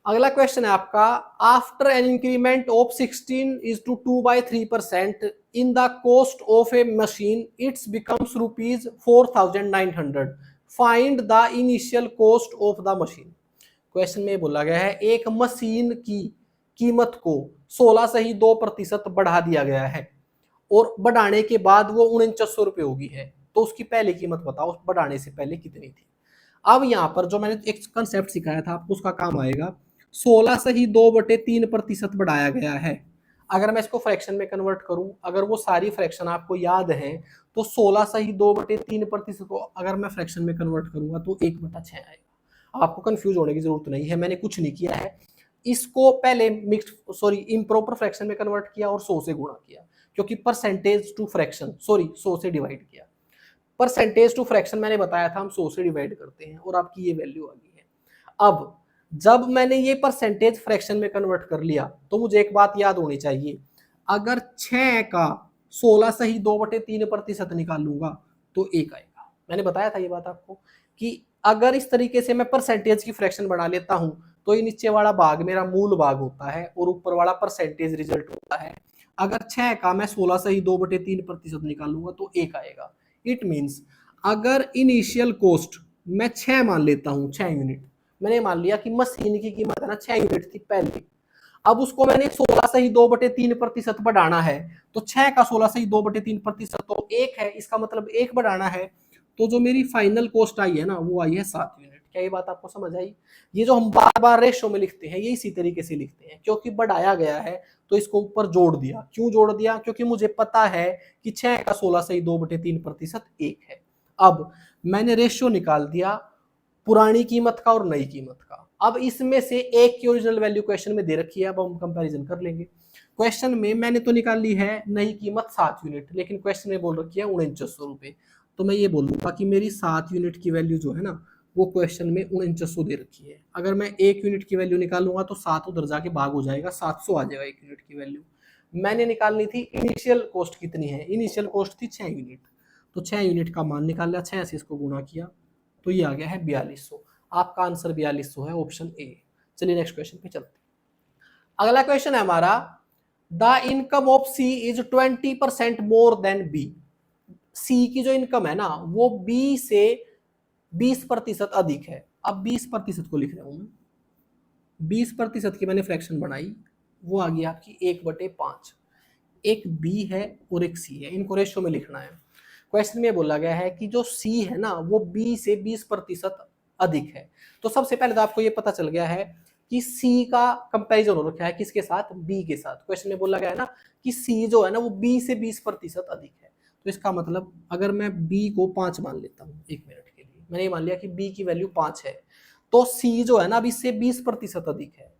अगला क्वेश्चन है आपका, after an increment of 16 is to 2/3% in the cost of a machine it becomes rupees 4,900, find the initial cost of the machine। Question में बोला गया है एक मशीन की कीमत को 16 से ही 2% बढ़ा दिया गया है और बढ़ाने के बाद वो 4900 रुपये होगी है, तो उसकी पहले कीमत बताओ बढ़ाने से पहले कितनी थी। अब यहाँ पर जो मैंने एक कंसेप्ट सिखाया था आपको उसका काम आएगा, 16 से ही 2/3% बढ़ाया गया है। अगर मैं इसको फ्रैक्शन में कन्वर्ट करूं, अगर वो सारी फ्रैक्शन आपको याद है, तो 16 से ही 2/3% को अगर मैं फ्रैक्शन में कन्वर्ट करूंगा तो 1/6 आएगा। आपको कंफ्यूज होने की जरूरत नहीं है, मैंने कुछ नहीं किया है। इसको पहले मिक्स्ड सॉरी इम्प्रॉपर फ्रैक्शन में कन्वर्ट किया और 100 से गुणा किया, क्योंकि परसेंटेज टू फ्रैक्शन सॉरी 100 से डिवाइड किया। परसेंटेज टू फ्रैक्शन मैंने बताया था हम 100 से डिवाइड करते हैं और आपकी ये वैल्यू आ गई है। अब जब मैंने ये परसेंटेज फ्रैक्शन में कन्वर्ट कर लिया तो मुझे एक बात याद होनी चाहिए, अगर 6 का 16 से ही 2/3% निकालूंगा तो 1 आएगा। मैंने बताया था ये बात आपको कि अगर इस तरीके से मैं परसेंटेज की फ्रैक्शन बना लेता हूं तो ये नीचे वाला भाग मेरा मूल भाग होता है और ऊपर वाला परसेंटेज रिजल्ट होता है। अगर 6 का मैं 16 से ही 2/3% निकालूंगा तो 1 आएगा। इट मीन्स अगर इनिशियल कॉस्ट मैं 6 मान लेता हूं, 6 यूनिट, मैंने मान लिया कि मशीन की कीमत है ना 6 यूनिट थी पहले, अब उसको मैंने 16 से ही 2/3% बढ़ाना है, तो 6 का 16 से ही 2/3% तो 1 है, इसका मतलब 1 बढ़ाना है, तो जो मेरी फाइनल कॉस्ट आई है ना वो आई है 7 यूनिट। क्या ये बात आपको समझ आई? ये जो हम बार बार रेशो में लिखते हैं ये इसी तरीके से लिखते हैं, क्योंकि बढ़ाया गया है तो इसको ऊपर जोड़ दिया। क्यों जोड़ दिया? क्योंकि मुझे पता है कि 6 का 16 से ही 2/3% 1 है। अब मैंने रेशियो निकाल दिया पुरानी कीमत का और नई कीमत का। अब इसमें से एक की ओरिजिनल वैल्यू क्वेश्चन में दे रखी है, अब हम कंपैरिजन कर लेंगे। क्वेश्चन में मैंने तो निकाल ली है नई कीमत 7 यूनिट, लेकिन क्वेश्चन में बोल रखी है 4900 रुपए। तो मैं ये बोलूंगा कि मेरी 7 यूनिट की वैल्यू जो है ना वो क्वेश्चन में 4900 दे रखी है। अगर मैं 1 यूनिट की वैल्यू निकालूंगा तो 7 उधर जाके भाग हो जाएगा, 700 आ जाएगा 1 यूनिट की वैल्यू। मैंने निकालनी थी इनिशियल कॉस्ट कितनी है, इनिशियल कॉस्ट थी 6 यूनिट, तो 6 यूनिट का मान निकाल लिया, 6 से इसको गुणा किया तो ये आ गया है 4200। आपका आंसर 4200 है, ऑप्शन ए। चलिए नेक्स्ट क्वेश्चन पे चलते हैं। अगला क्वेश्चन है हमारा, the income of C is 20% more than B. C की जो इनकम है ना वो बी से 20% अधिक है। अब 20% को लिख रहा हूं मैं, 20% की मैंने फ्रैक्शन बनाई, वो आ गई आपकी 1/5। एक बी है और एक सी है, इनको रेशियो में लिखना है। क्वेश्चन में बोला गया है कि जो सी है ना वो बी से 20% अधिक है। तो सबसे पहले तो आपको ये पता चल गया है कि सी का कंपैरिजन हो रखा है किसके साथ, बी के साथ। क्वेश्चन में बोला गया है ना कि सी जो है ना वो बी से 20% अधिक है, तो इसका मतलब अगर मैं बी को 5 मान लेता हूँ 1 मिनट के लिए, मैंने ये मान लिया कि बी की वैल्यू 5 है, तो सी जो है ना अब इससे 20% अधिक है,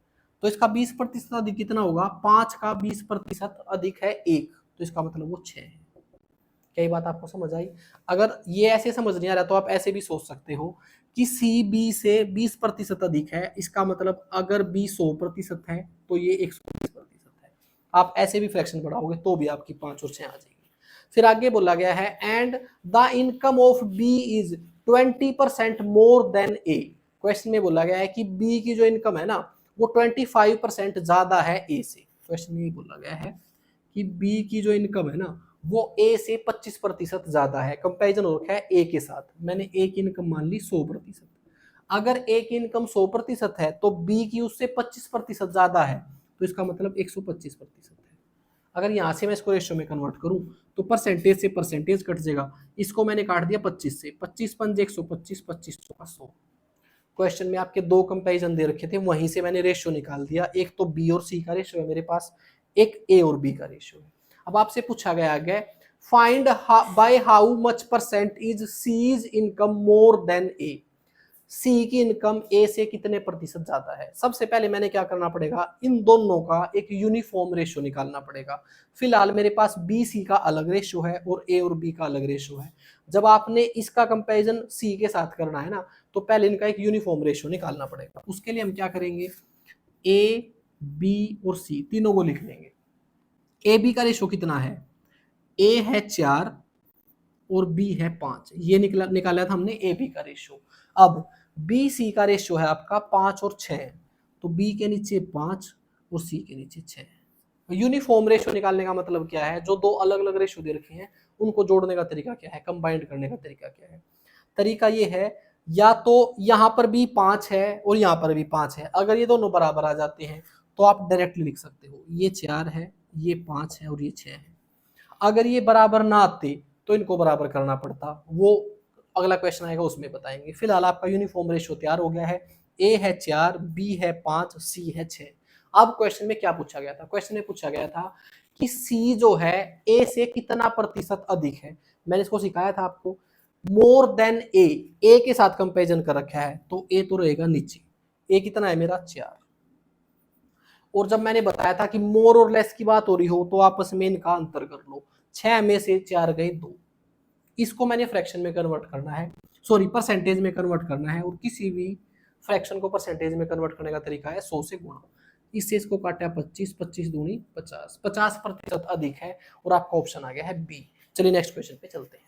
तो इसका 20% अधिक कितना होगा, 5 का 20% अधिक है 1, तो इसका मतलब वो 6 है। क्या ये बात आपको समझ आई? अगर ये ऐसे समझ नहीं आ रहा तो आप ऐसे भी सोच सकते हो कि सी बी से 20% अधिक है, इसका मतलब अगर बी 100% है तो ये 120% है। आप ऐसे भी फ्रैक्शन बढ़ाओगे तो भी आपकी 5 और 6 आ जाएगी। फिर आगे बोला गया है and the income of B is 20% more than A. Question में बोला गया है कि बी की जो इनकम है ना वो 25% ज्यादा है ए से। क्वेश्चन में बोला गया है कि बी की जो इनकम है ना वो ए से 25% ज्यादा है, कंपैरिजन हो रखा है ए के साथ। मैंने ए की इनकम मान ली 100%। अगर ए की इनकम 100% है तो बी की उससे 25% ज्यादा है, तो इसका मतलब 125% है। अगर यहां से मैं इसको रेशियो में कन्वर्ट करूं तो परसेंटेज से परसेंटेज कट जाएगा, इसको मैंने काट दिया 25 से, 25 पंजे 125, 25 का 100। क्वेश्चन में आपके दो कंपैरिजन दे रखे थे, वहीं से मैंने रेशियो निकाल दिया, एक तो बी और सी का रेशियो है मेरे पास, एक ए और बी का रेशियो है। अब आपसे पूछा गया आगे, find by how much percent is C's income more than A. C की इनकम ए से कितने प्रतिशत ज्यादा है। सबसे पहले मैंने क्या करना पड़ेगा, इन दोनों का एक यूनिफॉर्म रेशियो निकालना पड़ेगा। फिलहाल मेरे पास बी सी का अलग रेशियो है और ए और बी का अलग रेशियो है। जब आपने इसका कंपैरिजन सी के साथ करना है ना तो पहले इनका एक यूनिफॉर्म रेशियो निकालना पड़ेगा। उसके लिए हम क्या करेंगे, ए बी और सी तीनों को लिख लेंगे। ए बी का रेशियो कितना है, ए है 4 और बी है 5, ये निकाला था हमने ए बी का रेशियो। अब बी सी का रेशियो है आपका 5 और 6, तो बी के नीचे 5 और सी के नीचे 6। यूनिफॉर्म रेशियो निकालने का मतलब क्या है, जो दो अलग अलग रेशियो दे रखे हैं उनको जोड़ने का तरीका क्या है, कंबाइंड करने का तरीका क्या है। तरीका ये है, या तो यहाँ पर भी 5 है और यहाँ पर भी 5 है, अगर ये दोनों बराबर आ जाते हैं तो आप डायरेक्टली लिख सकते हो ये 4 है, ये 5 है और ये 6 है। अगर ये बराबर ना आते तो इनको बराबर करना पड़ता, वो अगला क्वेश्चन आएगा उसमें बताएंगे। फिलहाल आपका यूनिफॉर्म रेशियो तैयार हो गया है, ए है 4, बी है 5, सी है 6। अब क्वेश्चन में क्या पूछा गया था? क्वेश्चन में पूछा गया था कि सी जो है ए से कितना प्रतिशत अधिक है। मैंने इसको सिखाया था आपको, मोर देन ए के साथ कंपेरिजन कर रखा है, तो ए तो रहेगा नीचे। ए कितना है मेरा? 4। और जब मैंने बताया था कि मोर और लेस की बात हो रही हो तो आपस में इनका अंतर कर लो, 6 में से 4 गए 2। इसको मैंने फ्रैक्शन में कन्वर्ट करना है, सॉरी परसेंटेज में कन्वर्ट करना है, और किसी भी फ्रैक्शन को परसेंटेज में कन्वर्ट करने का तरीका है 100 से गुणा। इससे इसको काटा 25, 25 दूनी 50, 50% अधिक है, और आपका ऑप्शन आ गया है बी। चलिए नेक्स्ट क्वेश्चन पे चलते हैं।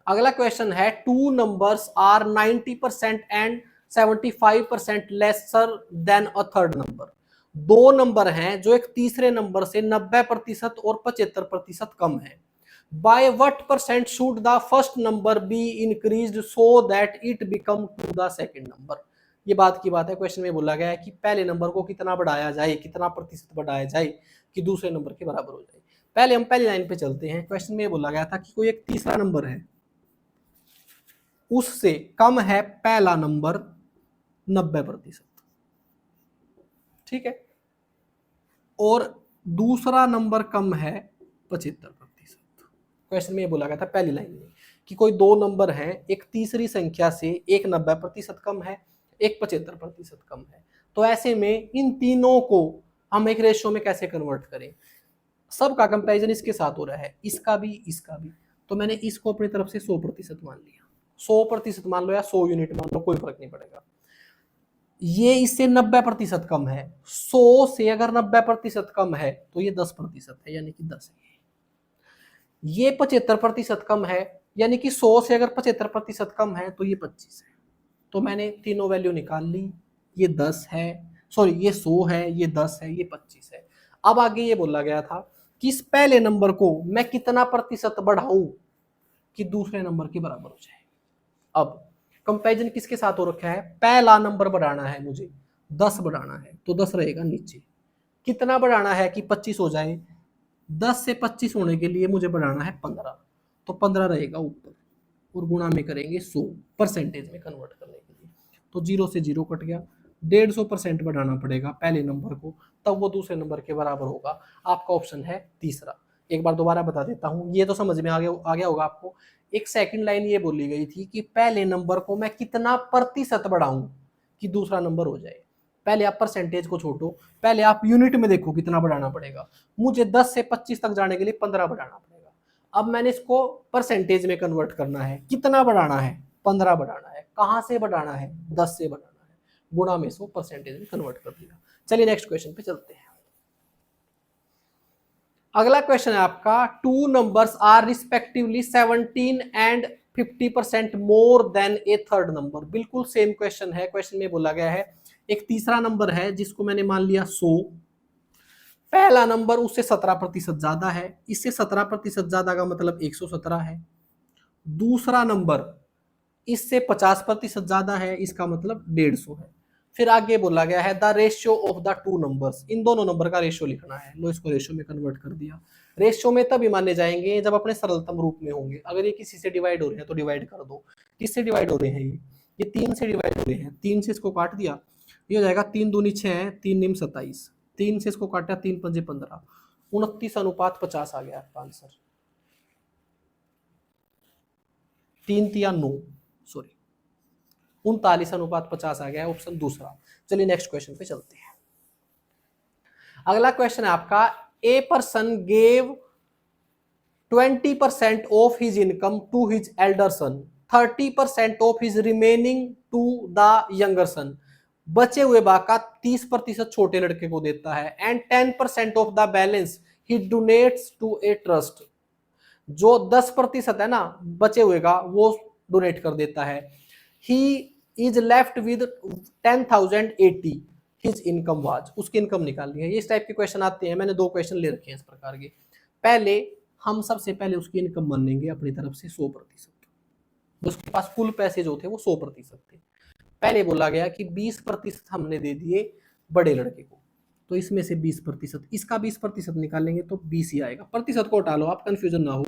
अगला क्वेश्चन है, two numbers are 90% and 75% lesser than a third number. दो नंबर हैं जो एक तीसरे नंबर से 90% और 75% कम है। By what percent should the first number be increased so that it become to the second number. ये बात की बात है, क्वेश्चन में बोला गया है कि पहले नंबर को कितना बढ़ाया जाए, कितना प्रतिशत बढ़ाया जाए कि दूसरे नंबर के बराबर हो जाए। पहले हम पहली लाइन पे चलते हैं। क्वेश्चन में बोला गया था कि कोई एक तीसरा नंबर है, उससे कम है पहला नंबर 90%, ठीक है, और दूसरा नंबर कम है 75%। क्वेश्चन में ये बोला गया था पहली लाइन में कि कोई दो नंबर हैं, एक तीसरी संख्या से एक 90% कम है, एक 75% कम है। तो ऐसे में इन तीनों को हम एक रेशियो में कैसे कन्वर्ट करें? सबका कंपैरिजन इसके साथ हो रहा है, इसका भी इसका भी, तो मैंने इसको अपनी तरफ से 100% मान लिया। 100% मान लो या 100 यूनिट मान लो, कोई फर्क नहीं पड़ेगा। ये इससे 90% कम है, 100 से अगर 90% कम है तो ये 10% है, यानी कि 10 है। ये 75% कम है, यानी कि 100 से अगर 75% कम है तो ये 25 है। तो मैंने तीनों वैल्यू निकाल ली, ये 10 है, सॉरी ये 100 है, ये 10 है, ये 25 है। अब आगे ये बोला गया था कि इस पहले नंबर को मैं कितना प्रतिशत बढ़ाऊं कि दूसरे नंबर के बराबर हो जाए। अब कंपैरिजन किसके साथ हो रखा है? पहला नंबर बढ़ाना है मुझे, 10 बढ़ाना है, तो 10 रहेगा नीचे। कितना बढ़ाना है कि 25 हो जाए? 10 से 25 होने के लिए मुझे बढ़ाना है 15, तो 15 रहेगा ऊपर, और गुणा में करेंगे 100 परसेंटेज में कन्वर्ट करने के लिए। तो 0 से 0 कट गया, 150% बढ़ाना पड़ेगा पहले नंबर को, तब वो दूसरे नंबर के बराबर होगा। आपका ऑप्शन है तीसरा। एक बार दोबारा बता देता हूं, ये तो समझ में आ गया होगा आपको। एक सेकंड लाइन ये बोली गई थी कि पहले नंबर को मैं कितना प्रतिशत बढ़ाऊं कि दूसरा नंबर हो जाए। पहले आप परसेंटेज को छोड़ो, पहले आप यूनिट में देखो कितना बढ़ाना पड़ेगा। मुझे 10 से 25 तक जाने के लिए 15 बढ़ाना पड़ेगा। अब मैंने इसको परसेंटेज में कन्वर्ट करना है, कितना बढ़ाना है? 15 बढ़ाना है। कहां से बढ़ाना है? 10 से बढ़ाना है, गुणा में 100 परसेंटेज में कन्वर्ट कर दिया। चलिए नेक्स्ट क्वेश्चन पे चलते हैं। अगला क्वेश्चन है आपका, two numbers are respectively 17 and 50% more than a third number. बिल्कुल सेम क्वेश्चन है। क्वेश्चन में बोला गया है एक तीसरा नंबर है जिसको मैंने मान लिया 100, पहला नंबर उससे 17% ज्यादा है, इससे 17% ज्यादा का मतलब 117 है। दूसरा नंबर इससे 50% ज्यादा है, इसका मतलब 150 है। फिर आगे बोला गया है the ratio of the two numbers, इन दोनों नंबर का रेशियो लिखना है। लो इसको रेशियो में कन्वर्ट कर दिया। रेशियो में तभी माने जाएंगे जब अपने सरलतम रूप में होंगे। अगर ये किसी से डिवाइड हो रहे हैं तो डिवाइड कर दो। किससे डिवाइड हो रहे हैं? ये 3 से डिवाइड हो रहे हैं, 3 से इसको काट दिया, ये हो जाएगा 3 दूनी 6, 3 निम 27, 3 से इसको काटा 3 पंजे 15, 29:50 आ गया आपका आंसर। 3 तिया 9, सॉरी 39:50 आ गया, ऑप्शन दूसरा। चलिए नेक्स्ट क्वेश्चन पे चलते हैं। अगला क्वेश्चन है आपका, a person gave 20% of his income to his elder son, 30% of his remaining to the younger son. बचे हुए भाग का 30% छोटे लड़के को देता है, and 10% of the balance he donates to a trust. जो 10% है ना बचे हुए का, वो डोनेट कर देता है। He is left with 10,080, his income was, उसकी इनकम निकालनी है। ये इस टाइप के क्वेश्चन आते हैं, मैंने 2 क्वेश्चन ले रखे हैं इस प्रकार के। पहले हम सबसे पहले उसकी इनकम मानेंगे अपनी तरफ से 100%, उसके पास कुल पैसे जो थे वो 100% थे। पहले बोला गया कि 20% हमने दे दिए बड़े लड़के को, तो इसमें से 20%, इसका 20% निकालेंगे तो 20 ही आएगा। प्रतिशत को हटा लो आप, कंफ्यूजन ना हो,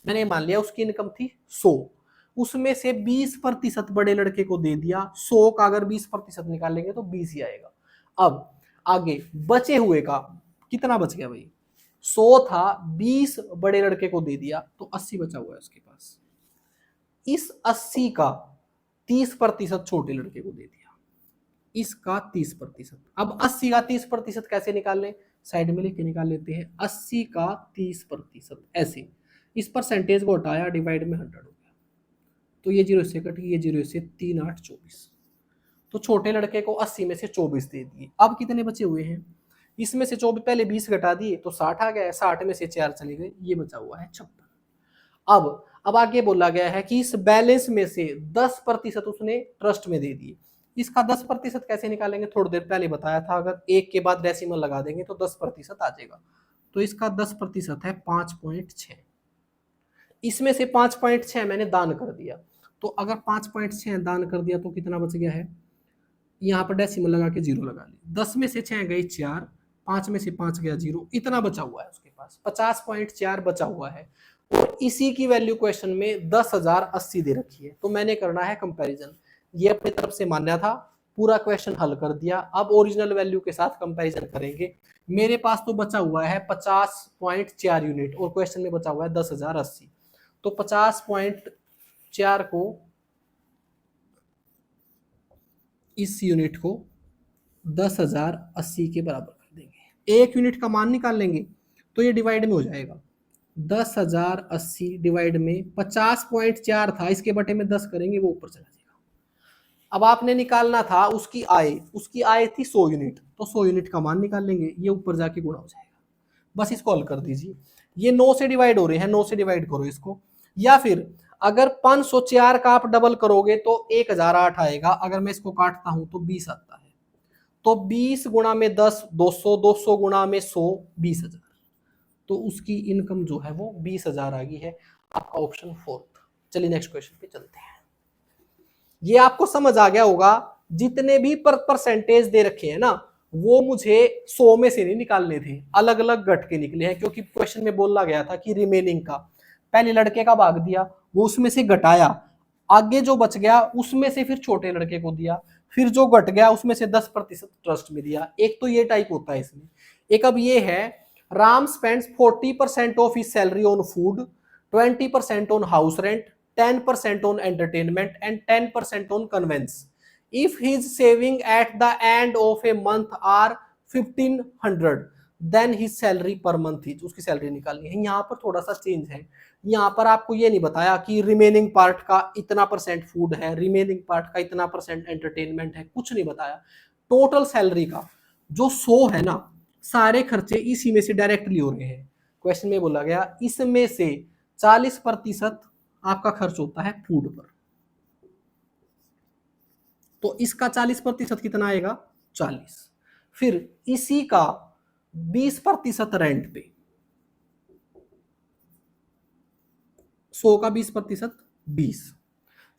मैंने मान लिया उसकी इनकम थी 100, उसमें से 20% बड़े लड़के को दे दिया, 100 का अगर 20% निकालेंगे तो 20 ही आएगा। अब आगे बचे हुए का कितना बच गया भाई, 100 था, 20 बड़े लड़के को दे दिया तो 80 बचा हुआ है उसके पास। इस 80 का 30% छोटे लड़के को दे दिया, इसका 30%। अब 80 का 30% कैसे निकाल लें, साइड में लिख के निकाल लेते हैं। 80 का 30% ऐसे, इस परसेंटेज को हटाया, डिवाइड में 100 हो गया, तो ये 0 से कट गई, ये 0 से 3 8 24, तो छोटे लड़के को 80 में से 24 दे दिए। अब कितने बचे हुए हैं, इसमें से 24 पहले 20 घटा दिए तो 60 आ गया, 60 में से 4 चले गए, ये बचा हुआ है 56। अब आगे बोला गया है कि इस बैलेंस में से 10% उसने ट्रस्ट में दे दिए। इसका 10% कैसे निकालेंगे, थोड़ी देर पहले बताया था, अगर एक के बाद डेसिमल लगा देंगे तो 10% आ जाएगा। तो इसका 10% है 5.6, इसमें से 5.6 मैंने दान कर दिया, तो अगर 5.6 दान कर दिया तो कितना बच गया है, यहाँ पर डेसिमल लगा के 0 लगा ली, 10 में से 6 गई 4, 5 में से 5 गया 0, इतना बचा हुआ है उसके पास, 50.4 बचा हुआ है। और इसी की वैल्यू क्वेश्चन में 10,080 दे रखी है, तो मैंने करना है कंपैरिजन। ये अपनी तरफ से मान्या था, पूरा क्वेश्चन हल कर दिया, अब ओरिजिनल वैल्यू के साथ कंपैरिजन करेंगे। मेरे पास तो बचा हुआ है 50.4 यूनिट और क्वेश्चन में बचा हुआ है 10,080, तो 50.4 को, इस यूनिट को 10,080 के बराबर कर देंगे, एक यूनिट का मान निकाल लेंगे तो ये डिवाइड में हो जाएगा, 10,080 डिवाइड में 50.4 था, इसके बटे में 10 करेंगे वो ऊपर चला जाएगा। अब आपने निकालना था उसकी आय थी 100 यूनिट, तो 100 यूनिट का मान निकाल लेंगे, ये ऊपर जाके गुणा हो जाएगा, बस इसको हल कर दीजिए। ये 9 से डिवाइड हो रहे हैं, 9 से डिवाइड करो इसको, या फिर अगर 504 का आप डबल करोगे तो 1008 आएगा, अगर मैं इसको काटता हूं तो 20 आता है, तो 20 गुणा में 10 200, 200 गुणा में 100 20,000, तो उसकी इनकम जो है वो 20,000 आ गई है, आपका ऑप्शन 4। चलिए नेक्स्ट क्वेश्चन पे चलते हैं। ये आपको समझ आ गया होगा, जितने भी परसेंटेज दे रखे हैं ना, वो मुझे 100 में से नहीं निकालने थे, अलग अलग घट के निकले हैं, क्योंकि क्वेश्चन में बोला गया था कि रिमेनिंग का, पहले लड़के का भाग दिया, वो उसमें से घटाया, आगे जो बच गया उसमें से फिर छोटे लड़के को दिया, फिर जो घट गया उसमें से 10% ट्रस्ट में दिया। एक तो ये टाइप होता है इसमें। एक अब ये है, Ram spends 40% of his salary on food, 20% on house rent, 10% on entertainment and 10% on conveyance. If his saving at the end of a month are 1500, then his salary per month is, उसकी salary निकालनी है। यहाँ पर थोड़ा सा change है, यहाँ पर आपको ये नहीं बताया कि रिमेनिंग पार्ट का इतना परसेंट फूड है, रिमेनिंग पार्ट का इतना परसेंट एंटरटेनमेंट है, कुछ नहीं बताया। टोटल सैलरी का जो 100 है ना, सारे खर्चे इसी में से डायरेक्टली हो रहे हैं। क्वेश्चन में बोला गया इसमें से 40% आपका खर्च होता है फूड पर, तो इसका 40% कितना आएगा 40, फिर इसी का 20% रेंट पे, 100 का 20% 20,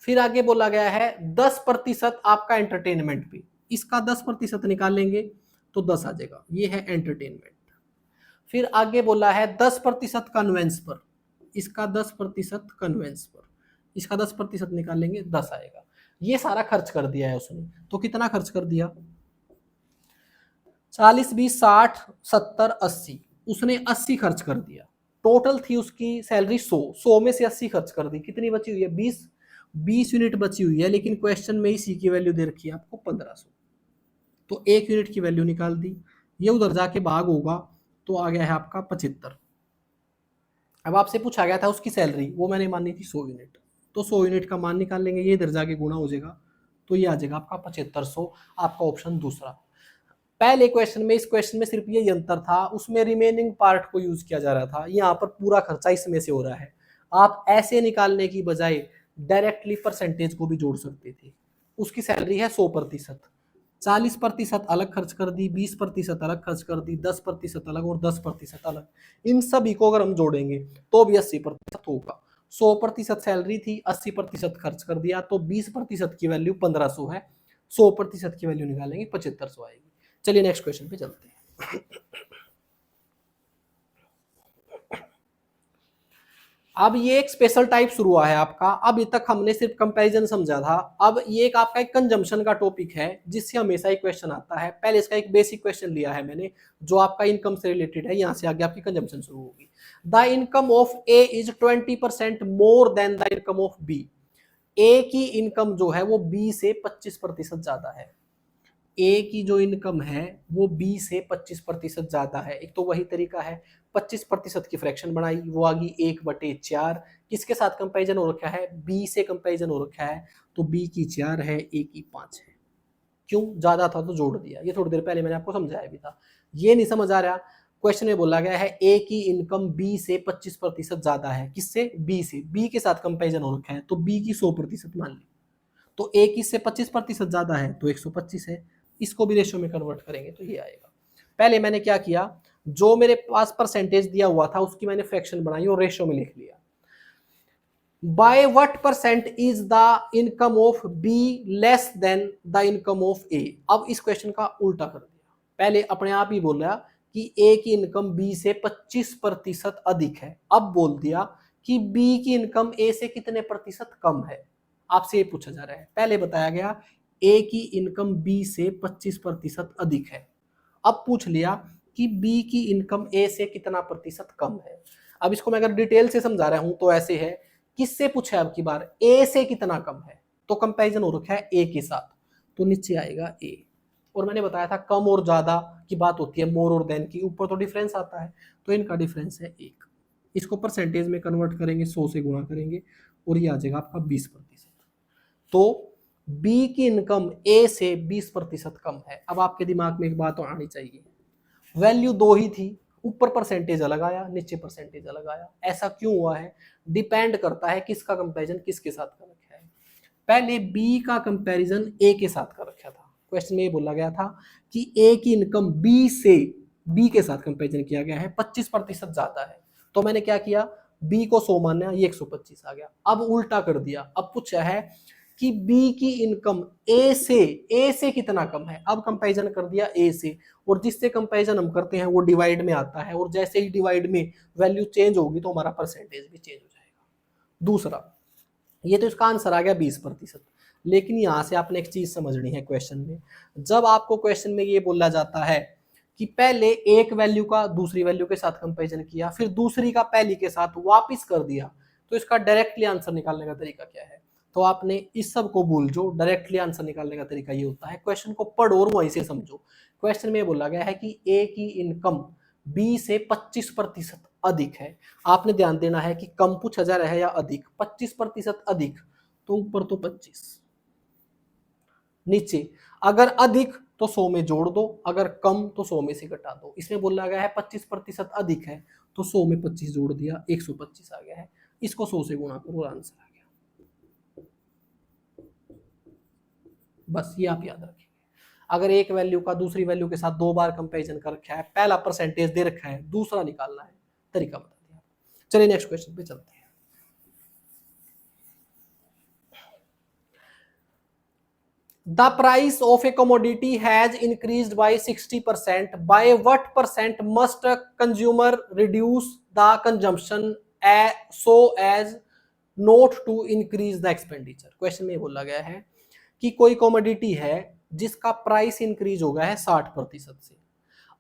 फिर आगे बोला गया है 10% आपका एंटरटेनमेंट पे, इसका 10% निकालेंगे तो 10 आ जाएगा, ये है एंटरटेनमेंट। फिर आगे बोला है 10% कन्वेंस पर, इसका 10% कन्वेंस पर, इसका 10% निकालेंगे 10 आएगा। ये सारा खर्च कर दिया है उसने, तो कितना खर्च कर दिया, 40 20 60 70 80, उसने 80 खर्च कर दिया। टोटल थी उसकी सैलरी 100 में से 80 खर्च कर दी, कितनी बची हुई है 20 यूनिट बची हुई है, लेकिन क्वेश्चन में इसी की वैल्यू दे रखी है आपको 1500, तो एक यूनिट की वैल्यू निकाल दी, ये उधर जाके भाग होगा तो आ गया है आपका 75। अब आपसे पूछा गया था उसकी सैलरी, वो मैंने मानी थी 100 यूनिट, तो 100 यूनिट का मान निकाल लेंगे, ये इधर जाके गुणा हो जाएगा, तो ये आ जाएगा आपका 7500, आपका ऑप्शन दूसरा। पहले क्वेश्चन में, इस क्वेश्चन में सिर्फ ये अंतर था, उसमें रिमेनिंग पार्ट को यूज किया जा रहा था, यहाँ पर पूरा खर्चा इसमें से हो रहा है। आप ऐसे निकालने की बजाय डायरेक्टली परसेंटेज को भी जोड़ सकते थे। उसकी सैलरी है 100%, 40% अलग खर्च कर दी, 20% अलग खर्च कर दी, 10% अलग और 10% अलग, इन सभी को अगर हम जोड़ेंगे तो भी 80% होगा। 100% सैलरी थी, 80% खर्च कर दिया, तो 20% की वैल्यू 1500 है, 100% की वैल्यू निकालेंगे 7500 आएगी। चलिए नेक्स्ट क्वेश्चन पे चलते हैं। अब ये एक स्पेशल टाइप शुरू हुआ है आपका। अभी तक हमने सिर्फ कंपैरिजन समझा था, अब ये एक आपका एक कंजम्पशन का टॉपिक है जिससे हमेशा एक क्वेश्चन आता है। पहले इसका एक बेसिक क्वेश्चन लिया है मैंने जो आपका इनकम से रिलेटेड है, यहां से आगे आपकी कंजम्पशन शुरू होगी। The income of A is 20% more than the income of B. A की इनकम जो है वो बी से 25% ज्यादा है। ए की जो इनकम है वो बी से 25% ज्यादा है। एक तो वही तरीका है, 25% की फ्रैक्शन बनाई, वो आ गई 1/4। किसके साथ कंपैरिजन हो रखा है? बी से कंपैरिजन हो रखा है, तो बी की 4 है, ए की 5 है। क्यों? ज्यादा था तो जोड़ दिया। ये थोड़ी देर पहले मैंने आपको समझाया भी था। ये नहीं समझ आ रहा? क्वेश्चन में बोला गया है ए की इनकम बी से 25% ज्यादा है। किससे? बी से। बी के साथ कंपैरिजन हो रखा है, तो बी की 100% मान ली, तो ए की से 25% ज्यादा है तो 125 है। इसको भी रेशियो में कन्वर्ट करेंगे तो ये आएगा। पहले मैंने क्या किया, जो मेरे पास परसेंटेज दिया हुआ था उसकी मैंने फ्रैक्शन बनाई और रेशियो में लिख लिया। By what percent is the income of B less than the income of A. अब इस क्वेश्चन का उल्टा कर दिया। पहले अपने आप ही बोला कि ए की इनकम बी से 25% अधिक है, अब बोल दिया कि बी की इनकम ए से कितने प्रतिशत कम है। आपसे ये पूछा जा रहा है, पहले बताया गया ए की इनकम बी से 25% अधिक है, अब पूछ लिया कि बी की इनकम ए से कितना प्रतिशत कम है। अब इसको मैं अगर डिटेल से समझा रहा हूं तो ऐसे है, किससे पूछा है अब की बार? ए से कितना कम है, तो कंपैरिजन हो रखा है ए के साथ, तो नीचे आएगा ए। और मैंने बताया था कम और ज्यादा की बात होती है, मोर और देन की, ऊपर तो डिफरेंस आता है, तो इनका डिफरेंस है 1। इसको परसेंटेज में कन्वर्ट करेंगे, 100 से गुणा करेंगे और ये आ जाएगा आपका 20%। तो बी की इनकम ए से 20% कम है। अब आपके दिमाग में एक बात और आनी चाहिए, वैल्यू दो ही थी, ऊपर परसेंटेज अलग आया, नीचे परसेंटेज अलग आया। ऐसा क्यों हुआ है? डिपेंड करता है किसका कंपैरिजन किसके साथ कर रखा है। पहले बी का कंपैरिजन ए के साथ कर रखा था। क्वेश्चन में ये बोला गया था कि ए की इनकम बी से, बी के साथ कंपैरिजन किया गया है, 25% ज्यादा है, तो मैंने क्या किया, बी को 100 माना, ये 125 आ गया। अब उल्टा कर दिया, अब पूछा है कि बी की इनकम ए से कितना कम है, अब कंपैरिजन कर दिया ए से, और जिससे कंपैरिजन हम करते हैं वो डिवाइड में आता है, और जैसे ही डिवाइड में वैल्यू चेंज होगी तो हमारा परसेंटेज भी चेंज हो जाएगा। दूसरा, ये तो इसका आंसर आ गया 20%। लेकिन यहां से आपने एक चीज समझनी है क्वेश्चन में, जब आपको क्वेश्चन में ये बोला जाता है कि पहले एक वैल्यू का दूसरी वैल्यू के साथ कंपैरिजन किया, फिर दूसरी का पहली के साथ वापस कर दिया, तो इसका डायरेक्टली आंसर निकालने का तरीका क्या है? तो आपने इस सब को भूल जो, डायरेक्टली आंसर निकालने का तरीका ये होता है, क्वेश्चन को पढ़ो और वहीं से समझो। क्वेश्चन में बोला गया है कि ए की इनकम बी से 25% अधिक है। आपने ध्यान देना है कि कम पूछा जा रहा है या अधिक। 25% अधिक, तो ऊपर तो 25, नीचे अगर अधिक तो 100 में जोड़ दो, अगर कम तो 100 में से घटा दो। इसमें बोला गया है 25% अधिक है, तो 100 में 25 जोड़ दिया, 125 आ गया है। इसको 100 से गुणा करो, आंसर आ गया। बस ये आप याद रखें। अगर एक वैल्यू का दूसरी वैल्यू के साथ 2 बार कंपैरिजन कर रखा है, पहला परसेंटेज दे रखा है, दूसरा निकालना है, तरीका बता दिया। चलिए नेक्स्ट क्वेश्चन पे चलते हैं। The price of a commodity has increased by 60%. By what percent must a consumer reduce the consumption so as not to increase the expenditure? Question में बोला गया है कि कोई कमोडिटी है जिसका प्राइस इंक्रीज हो गया है 60% से।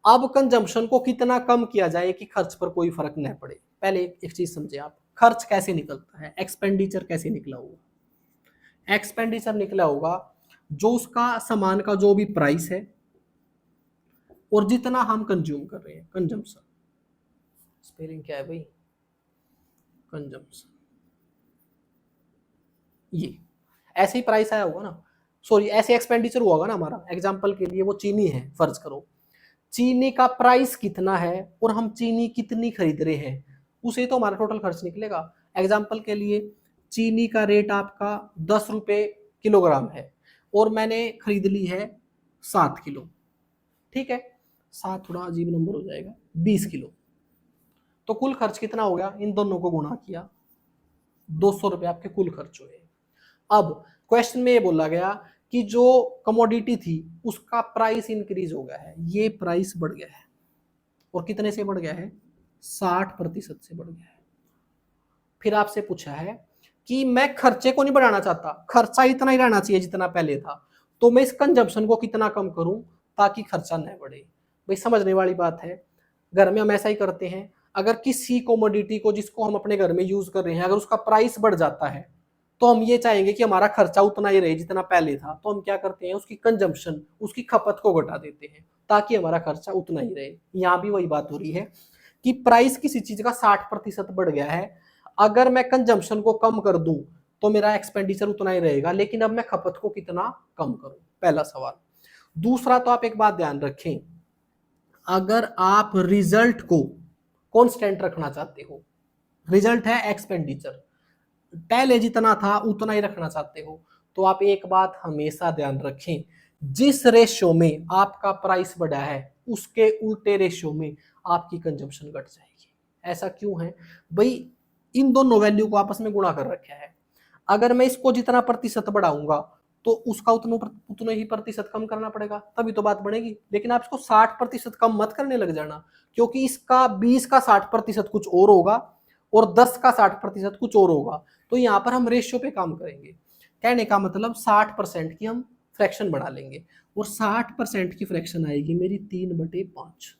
अब कंजम्पशन को कितना कम किया जाए कि खर्च पर कोई फर्क न पड़े। पहले एक चीज समझे आप, खर्च कैसे निकलता है, एक्सपेंडिचर कैसे निकला होगा? एक्सपेंडिचर निकला होगा जो उसका सामान का जो भी प्राइस है और जितना हम कंज्यूम कर रहे हैं, कंजम्पशन। स्पेलिंग क्या है भाई? कंजम्पशन। ये ऐसे ही प्राइस आया होगा ना, सॉरी ऐसे एक्सपेंडिचर हुआ होगा ना हमारा। एग्जांपल के लिए वो चीनी है, फर्ज करो चीनी का प्राइस कितना है और हम चीनी कितनी खरीद रहे हैं, उसे तो हमारा टोटल खर्च निकलेगा। एग्जाम्पल के लिए चीनी का रेट आपका 10 रुपये किलोग्राम है और मैंने खरीद ली है 7 किलो, ठीक है, 7 थोड़ा अजीब नंबर हो जाएगा, 20 किलो, तो कुल खर्च कितना हो गया? इन दोनों को गुणा किया, 200 रुपये आपके कुल खर्च हुए। अब क्वेश्चन में ये बोला गया कि जो कमोडिटी थी उसका प्राइस इंक्रीज हो गया है, ये प्राइस बढ़ गया है, और कितने से बढ़ गया है? 60% से बढ़ गया है। फिर आपसे पूछा है कि मैं खर्चे को नहीं बढ़ाना चाहता, खर्चा इतना ही रहना चाहिए जितना पहले था, तो मैं इस कंजम्पशन को कितना कम करूं ताकि खर्चा न बढ़े। भाई समझने वाली बात है, घर में हम ऐसा ही करते हैं। अगर किसी कमोडिटी को जिसको हम अपने घर में यूज कर रहे हैं, अगर उसका प्राइस बढ़ जाता है तो हम ये चाहेंगे कि हमारा खर्चा उतना ही रहे जितना पहले था, तो हम क्या करते हैं, उसकी कंजम्पशन, उसकी खपत को घटा देते हैं ताकि हमारा खर्चा उतना ही रहे। यहां भी वही बात हो रही है कि प्राइस किसी चीज का 60% बढ़ गया है, अगर मैं कंजम्पशन को कम कर दूं तो मेरा एक्सपेंडिचर उतना ही रहेगा, लेकिन अब मैं खपत को कितना कम करूं, पहला सवाल। दूसरा, तो आप एक बात ध्यान रखें, अगर आप रिजल्ट को कांस्टेंट रखना चाहते हो, रिजल्ट है एक्सपेंडिचर, पहले जितना था उतना ही रखना चाहते हो, तो आप एक बात हमेशा ध्यान रखें, जिस रेशियो में आपका प्राइस बढ़ा है उसके उल्टे रेशियो में आपकी कंजम्पशन घट जाएगी। ऐसा क्यों है भाई, इन दोनों वैल्यू को आपस में गुणा कर रखा है, अगर मैं इसको जितना प्रतिशत बढ़ाऊंगा तो उसका उतना ही प्रतिशत कम करना पड़ेगा, तभी तो बात बढ़ेगी। लेकिन आप इसको 60% कम मत करने लग जाना, क्योंकि इसका 20 का 60% कुछ और होगा और 10 का 60% कुछ और होगा, तो यहाँ पर हम रेशियो पे काम करेंगे। कहने का मतलब 60% की हम फ्रैक्शन बढ़ा लेंगे, और 60% की फ्रैक्शन आएगी मेरी 3/5।